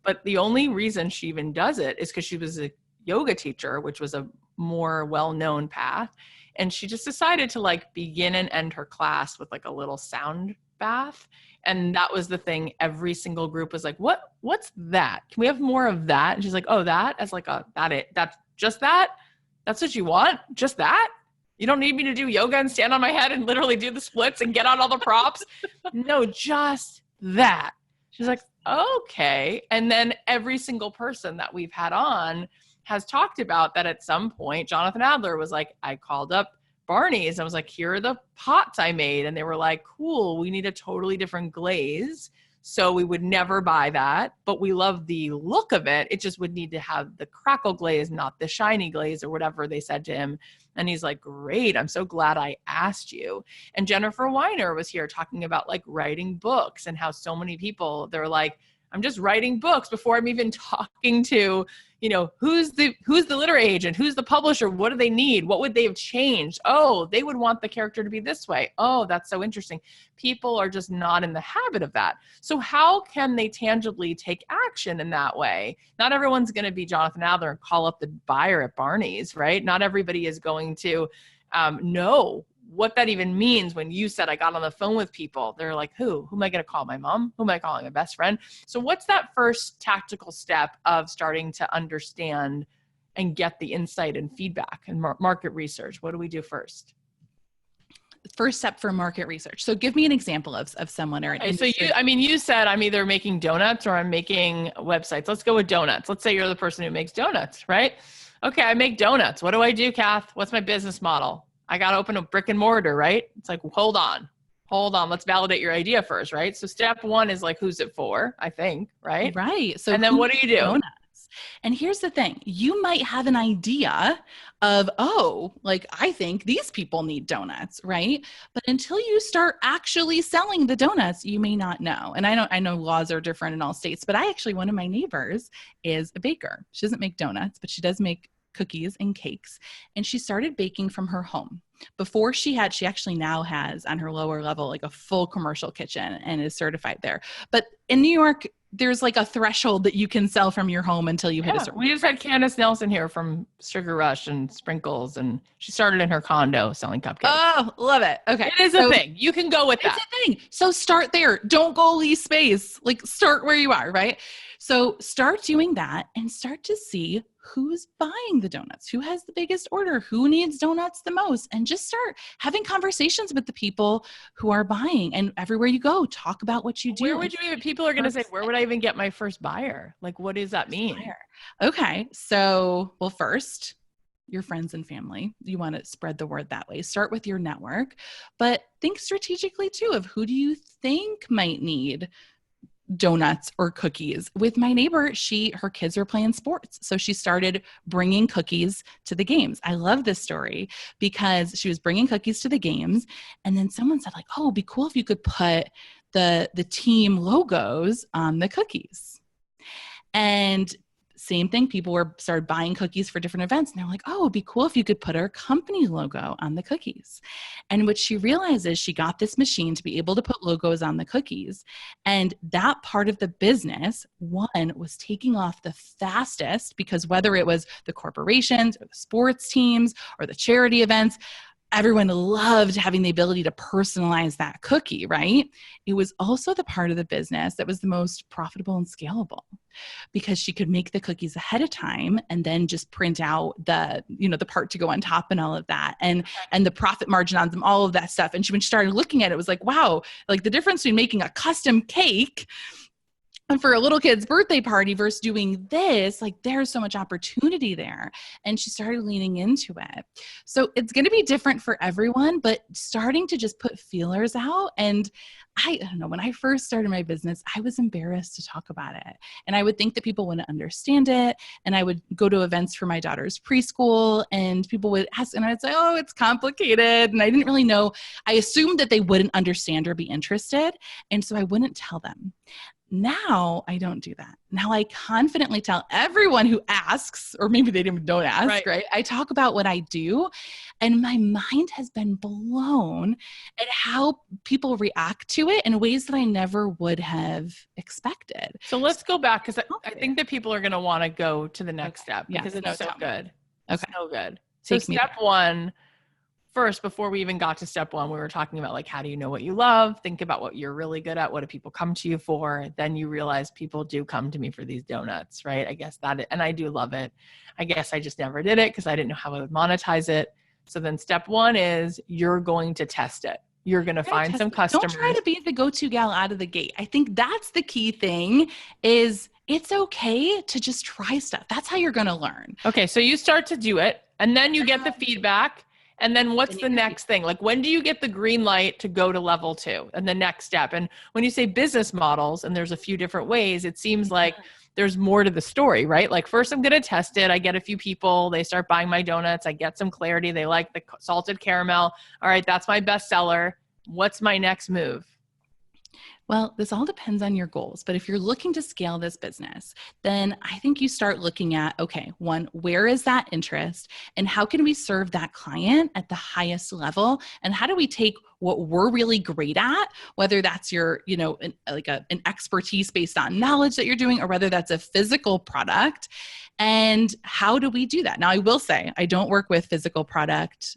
But the only reason she even does it is because she was a yoga teacher, which was a more well-known path. And she just decided to like begin and end her class with like a little sound bath. And that was the thing. Every single group was like, what's that? Can we have more of that? And she's like, oh, that as like that's just that. That's what you want? Just that? You don't need me to do yoga and stand on my head and literally do the splits and get on all the props? No, just that. She's like, okay. And then every single person that we've had on has talked about that at some point. Jonathan Adler was like, I called up Barney's. I was like, here are the pots I made. And they were like, cool, we need a totally different glaze. So we would never buy that, but we love the look of it. It just would need to have the crackle glaze, not the shiny glaze or whatever they said to him. And he's like, great, I'm so glad I asked you. And Jennifer Weiner was here talking about like writing books and how so many people, they're like, I'm just writing books before I'm even talking to, you know, who's the literary agent, who's the publisher, what do they need? What would they have changed? Oh, they would want the character to be this way. Oh, that's so interesting. People are just not in the habit of that. So how can they tangibly take action in that way? Not everyone's going to be Jonathan Adler and call up the buyer at Barney's, right? Not everybody is going to know what that even means. When you said I got on the phone with people, they're like, who am I going to call? My mom? Who am I calling? My best friend? So what's that first tactical step of starting to understand and get the insight and feedback and market research? What do we do first? First step for market research. So give me an example of someone or an industry. So you said I'm either making donuts or I'm making websites. Let's go with donuts. Let's say you're the person who makes donuts, right? Okay, I make donuts. What do I do, Kath? What's my business model? I got to open a brick and mortar, right? It's like, hold on. Let's validate your idea first, right? So step one is like, who's it for? I think, right? Right. So and then what do you do? Donuts. And here's the thing. You might have an idea of, oh, like I think these people need donuts, right? But until you start actually selling the donuts, you may not know. And I know laws are different in all states, but one of my neighbors is a baker. She doesn't make donuts, but she does make cookies and cakes. And she started baking from her home. Before she actually now has on her lower level, like a full commercial kitchen and is certified there. But in New York, there's like a threshold that you can sell from your home until you hit a certain. We just had Candace Nelson here from Sugar Rush and Sprinkles, and she started in her condo selling cupcakes. Oh, love it. Okay. It is a thing. You can go with that. It's a thing. So start there. Don't go lease space. Like start where you are, right? So start doing that and start to see who's buying the donuts, who has the biggest order, who needs donuts the most, and just start having conversations with the people who are buying. And everywhere you go, talk about what you do. Where would you even, people are going to say, where would I even get my first buyer? Like, what does that mean? Okay. So, well, first, your friends and family, you want to spread the word that way. Start with your network, but think strategically too of who do you think might need donuts or cookies. With my neighbor, her kids were playing sports. So she started bringing cookies to the games. I love this story because she was bringing cookies to the games. And then someone said like, oh, it'd be cool if you could put the team logos on the cookies. And same thing, people started buying cookies for different events. And they're like, oh, it'd be cool if you could put our company logo on the cookies. And what she realizes, she got this machine to be able to put logos on the cookies. And that part of the business, one, was taking off the fastest because whether it was the corporations or the sports teams or the charity events, everyone loved having the ability to personalize that cookie, right? It was also the part of the business that was the most profitable and scalable because she could make the cookies ahead of time and then just print out the part to go on top and all of that and the profit margin on them, all of that stuff. And when she started looking at it, it was like, wow, like the difference between making a custom cake and for a little kid's birthday party versus doing this, like there's so much opportunity there. And she started leaning into it. So it's going to be different for everyone, but starting to just put feelers out. And I don't know, when I first started my business, I was embarrassed to talk about it. And I would think that people wouldn't understand it. And I would go to events for my daughter's preschool and people would ask, and I'd say, oh, it's complicated. And I didn't really know. I assumed that they wouldn't understand or be interested. And so I wouldn't tell them. Now I don't do that. Now I confidently tell everyone who asks, or maybe they don't ask, right? I talk about what I do, and my mind has been blown at how people react to it in ways that I never would have expected. So let's go back because I think that people are going to want to go to the next step because it's so good. It's so good. So step one, first, before we even got to step one, we were talking about like, how do you know what you love? Think about what you're really good at. What do people come to you for? Then you realize people do come to me for these donuts, right? I guess and I do love it. I guess I just never did it because I didn't know how I would monetize it. So then step one is you're going to test it. You're going to find some customers. Don't try to be the go-to gal out of the gate. I think that's the key thing is it's okay to just try stuff. That's how you're going to learn. Okay. So you start to do it and then you get the feedback. And then what's the next thing? Like when do you get the green light to go to level 2 and the next step? And when you say business models, and there's a few different ways, it seems like there's more to the story, right? Like first I'm going to test it. I get a few people, they start buying my donuts. I get some clarity. They like the salted caramel. All right, that's my best seller. What's my next move? Well, this all depends on your goals, but if you're looking to scale this business, then I think you start looking at, okay, one, where is that interest and how can we serve that client at the highest level? And how do we take what we're really great at, whether that's your, an expertise based on knowledge that you're doing, or whether that's a physical product, and how do we do that? Now, I will say, I don't work with physical product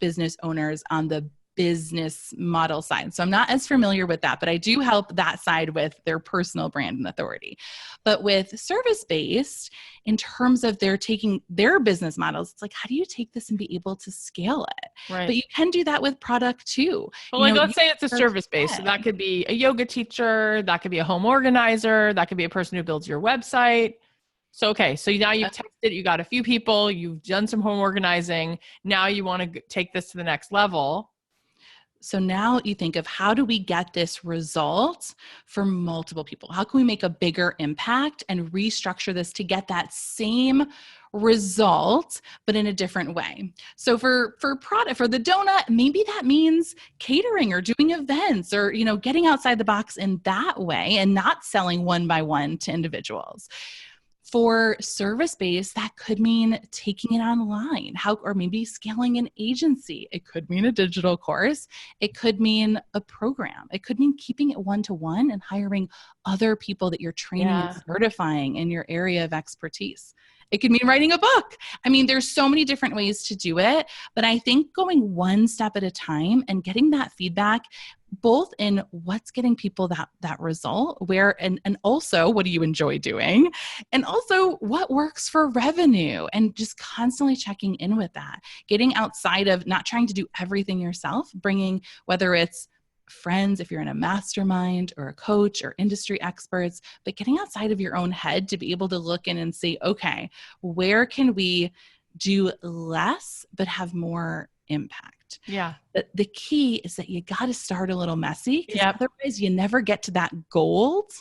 business owners on the business model side. So I'm not as familiar with that, but I do help that side with their personal brand and authority. But with service-based, in terms of they're taking their business models, it's like, how do you take this and be able to scale it? Right. But you can do that with product too. Well, let's say it's a service-based. So that could be a yoga teacher, that could be a home organizer, that could be a person who builds your website. So, okay. So now you've tested, you got a few people, you've done some home organizing. Now you want to take this to the next level. So now you think of how do we get this result for multiple people? How can we make a bigger impact and restructure this to get that same result, but in a different way? So for the donut, maybe that means catering or doing events or, getting outside the box in that way and not selling one by one to individuals. For service-based, that could mean taking it online, or maybe scaling an agency. It could mean a digital course. It could mean a program. It could mean keeping it one-to-one and hiring other people that you're training and certifying in your area of expertise. It could mean writing a book. I mean, there's so many different ways to do it, but I think going one step at a time and getting that feedback, both in what's getting people that result, and also what do you enjoy doing, and also what works for revenue, and just constantly checking in with that, getting outside of not trying to do everything yourself, bringing, whether it's friends, if you're in a mastermind or a coach or industry experts, but getting outside of your own head to be able to look in and say, okay, where can we do less but have more impact? perfect. Yeah. But the key is that you got to start a little messy, because Yep. otherwise you never get to that gold.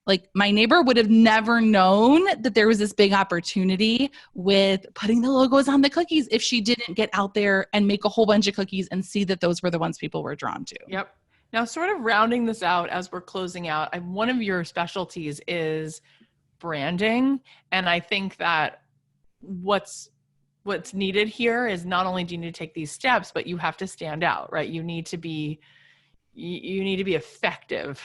Like, my neighbor would have never known that there was this big opportunity with putting the logos on the cookies if she didn't get out there and make a whole bunch of cookies and see that those were the ones people were drawn to. Yep. Now, sort of rounding this out as we're closing out, one of your specialties is branding. And I think that what's needed here is not only do you need to take these steps, but you have to stand out, right? You need to be effective,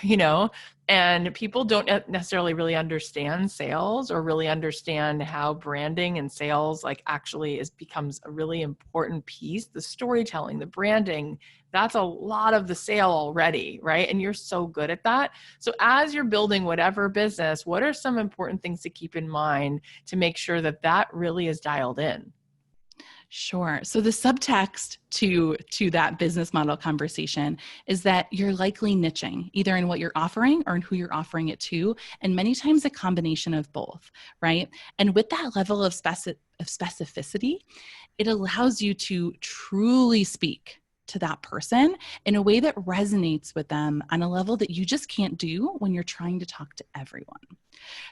and people don't necessarily really understand sales or really understand how branding and sales actually becomes a really important piece. The storytelling, the branding, that's a lot of the sale already, right? And you're so good at that. So as you're building whatever business, what are some important things to keep in mind to make sure that that really is dialed in? Sure. So the subtext to that business model conversation is that you're likely niching either in what you're offering or in who you're offering it to, and many times a combination of both, right? And with that level of specificity, it allows you to truly speak to that person in a way that resonates with them on a level that you just can't do when you're trying to talk to everyone.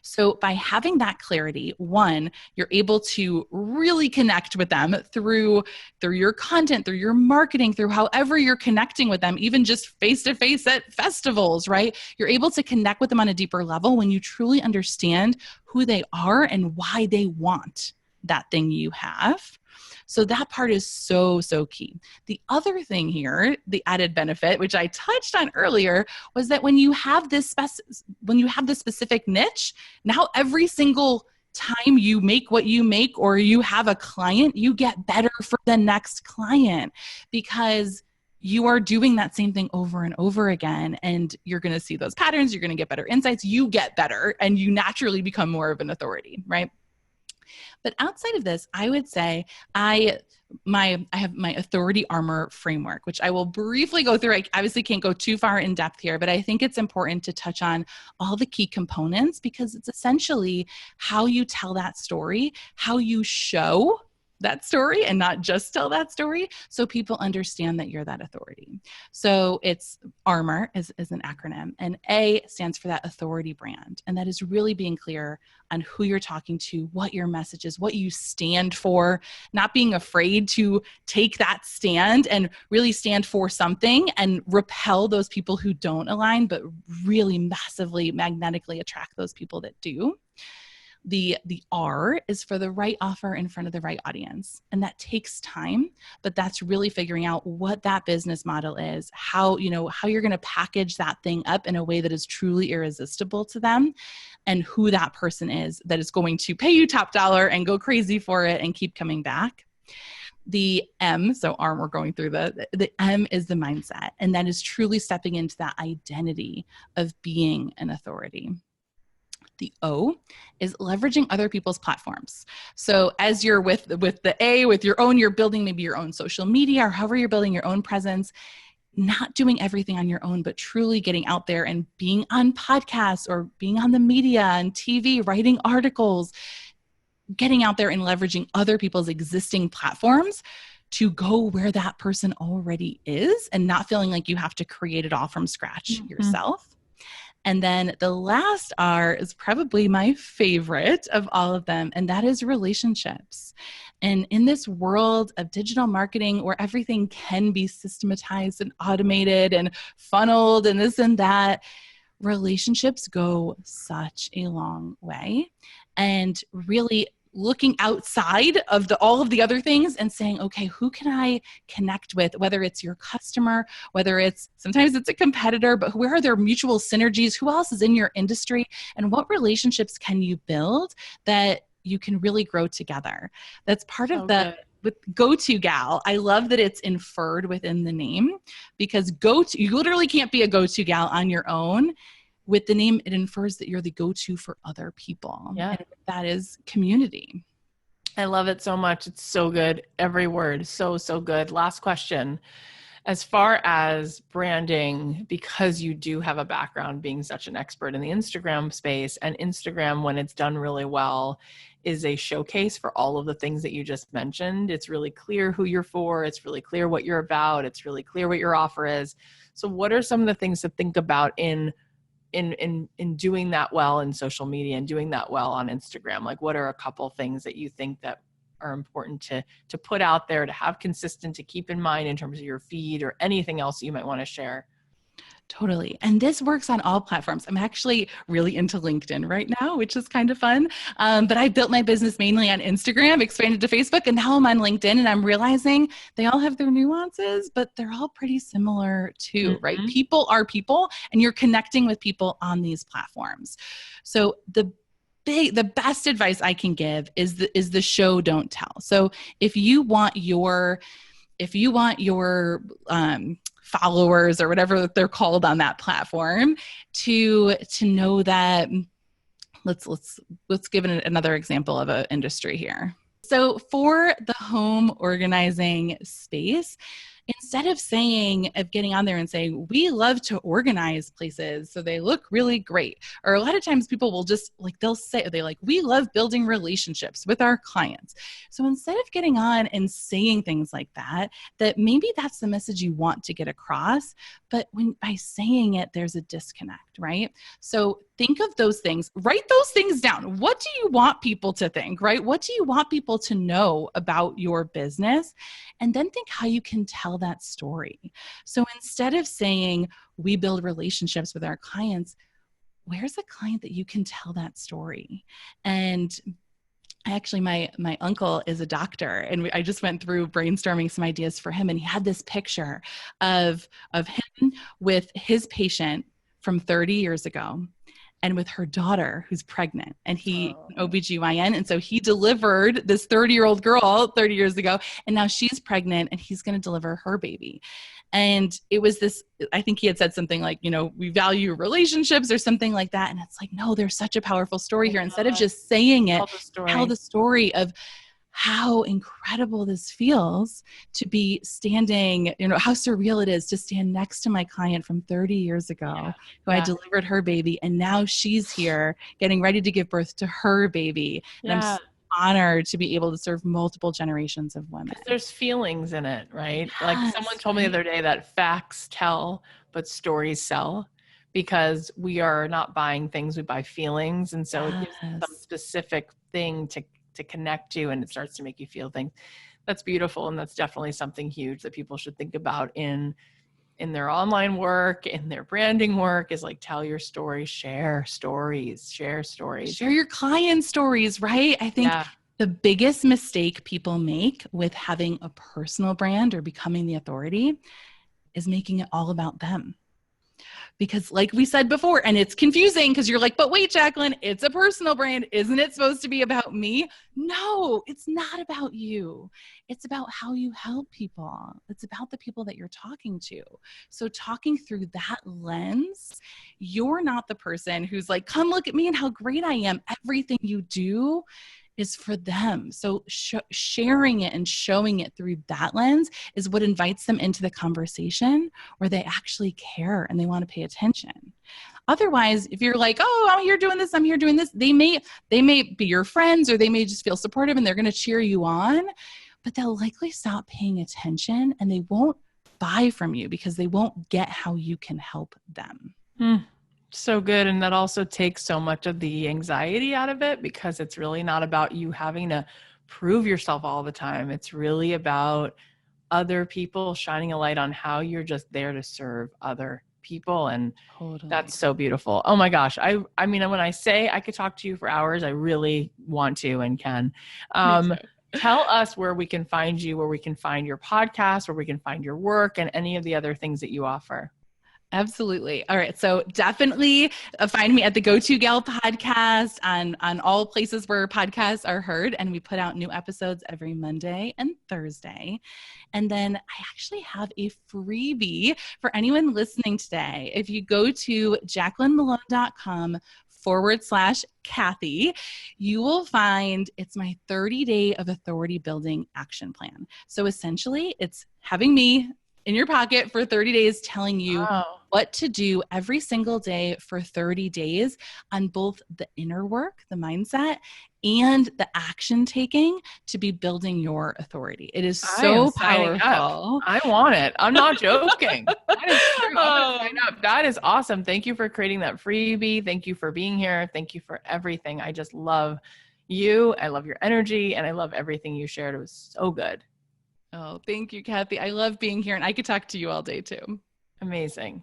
So by having that clarity, one, you're able to really connect with them through your content, through your marketing, through however you're connecting with them, even just face-to-face at festivals, right? You're able to connect with them on a deeper level when you truly understand who they are and why they want that thing you have. So that part is so, so key. The other thing here, the added benefit, which I touched on earlier, was that when you have this specific niche, now every single time you make what you make or you have a client, you get better for the next client, because you are doing that same thing over and over again, and you're going to see those patterns. You're going to get better insights. You get better, and you naturally become more of an authority, right? But outside of this, I would say I have my authority armor framework, which I will briefly go through. I obviously can't go too far in depth here, but I think it's important to touch on all the key components, because it's essentially how you tell that story, how you show that story and not just tell that story, so people understand that you're that authority. So it's ARMOR is an acronym, and A stands for that authority brand. And that is really being clear on who you're talking to, what your message is, what you stand for, not being afraid to take that stand and really stand for something and repel those people who don't align, but really massively magnetically attract those people that do. The R is for the right offer in front of the right audience. And that takes time, but that's really figuring out what that business model is, how you're going to package that thing up in a way that is truly irresistible to them, and who that person is that is going to pay you top dollar and go crazy for it and keep coming back. The M, so ARM, we're going through the M is the mindset. And that is truly stepping into that identity of being an authority. The O is leveraging other people's platforms. So as you're with the A, with your own, you're building maybe your own social media, or however you're building your own presence, not doing everything on your own, but truly getting out there and being on podcasts or being on the media and TV, writing articles, getting out there and leveraging other people's existing platforms to go where that person already is, and not feeling like you have to create it all from scratch yourself. And then the last R is probably my favorite of all of them, and that is relationships. And in this world of digital marketing where everything can be systematized and automated and funneled and this and that, relationships go such a long way. And really looking outside of all of the other things and saying, okay, who can I connect with? Whether it's your customer, sometimes it's a competitor, but where are there mutual synergies? Who else is in your industry? And what relationships can you build that you can really grow together? That's part of with go-to gal. I love that it's inferred within the name, because you literally can't be a go-to gal on your own. With the name, it infers that you're the go-to for other people. Yeah. And that is community. I love it so much. It's so good. Every word. So, so good. Last question. As far as branding, because you do have a background being such an expert in the Instagram space, and Instagram, when it's done really well, is a showcase for all of the things that you just mentioned. It's really clear who you're for. It's really clear what you're about. It's really clear what your offer is. So what are some of the things to think about in doing that well in social media and doing that well on Instagram? Like, what are a couple things that you think that are important to put out there, to have consistent, to keep in mind in terms of your feed or anything else you might want to share? Totally. And this works on all platforms. I'm actually really into LinkedIn right now, which is kind of fun. But I built my business mainly on Instagram, expanded to Facebook, and now I'm on LinkedIn, and I'm realizing they all have their nuances, but they're all pretty similar too, right? Mm-hmm. People are people, and you're connecting with people on these platforms. So the best advice I can give is the show, don't tell. So if you want your followers or whatever they're called on that platform to know that, let's give it another example of an industry here. So for the home organizing space, instead of getting on there and saying, we love to organize places so they look really great. Or a lot of times people will just we love building relationships with our clients. So instead of getting on and saying things like that maybe that's the message you want to get across, but by saying it, there's a disconnect, right? So think of those things, write those things down. What do you want people to think, right? What do you want people to know about your business? And then think how you can tell that story. So instead of saying, we build relationships with our clients, where's a client that you can tell that story? And actually, my uncle is a doctor, and I just went through brainstorming some ideas for him, and he had this picture of him with his patient from 30 years ago and with her daughter who's pregnant, and he OBGYN. And so he delivered this 30-year-old girl 30 years ago, and now she's pregnant and he's going to deliver her baby. And it was this, I think he had said something like, we value relationships or something like that. And it's like, no, there's such a powerful story here. Instead of just saying it, tell the story of how incredible this feels to be standing, how surreal it is to stand next to my client from 30 years ago who I delivered her baby. And now she's here getting ready to give birth to her baby. And I'm so honored to be able to serve multiple generations of women. There's feelings in it, right? Like someone told me the other day that facts tell, but stories sell, because we are not buying things, we buy feelings. And so it gives some specific thing to connect to, and it starts to make you feel things. That's beautiful. And that's definitely something huge that people should think about in their online work, in their branding work, is like, tell your story, share stories, share your client stories, right? I think the biggest mistake people make with having a personal brand or becoming the authority is making it all about them. Because like we said before, and it's confusing because you're like, but wait, Jaclyn, it's a personal brand. Isn't it supposed to be about me? No, it's not about you. It's about how you help people. It's about the people that you're talking to. So talking through that lens, you're not the person who's like, come look at me and how great I am. Everything you do is for them. So sharing it and showing it through that lens is what invites them into the conversation where they actually care and they want to pay attention. Otherwise, if you're like, oh, I'm here doing this, they may be your friends, or they may just feel supportive and they're going to cheer you on, but they'll likely stop paying attention and they won't buy from you because they won't get how you can help them. So good. And that also takes so much of the anxiety out of it, because it's really not about you having to prove yourself all the time. It's really about other people shining a light on how you're just there to serve other people. And that's so beautiful. Oh my gosh. I mean, when I say I could talk to you for hours, I really want to and can. Tell us where we can find you, where we can find your podcast, where we can find your work, and any of the other things that you offer. Absolutely. All right. So definitely find me at the Go To Gal podcast on all places where podcasts are heard. And we put out new episodes every Monday and Thursday. And then I actually have a freebie for anyone listening today. If you go to jaclynmellone.com/Kathy, you will find it's my 30-day of authority building action plan. So essentially it's having me in your pocket for 30 days telling you Wow. what to do every single day for 30 days on both the inner work, the mindset, and the action taking to be building your authority. It is I am so signing up. powerful. I want it. I'm not joking. That is true. I'm going to sign Oh, up. That is awesome. Thank you for creating that freebie. Thank you for being here. Thank you for everything. I just love you. I love your energy, and I love everything you shared. It was so good. oh, thank you, Kathy. I love being here, and I could talk to you all day too. Amazing.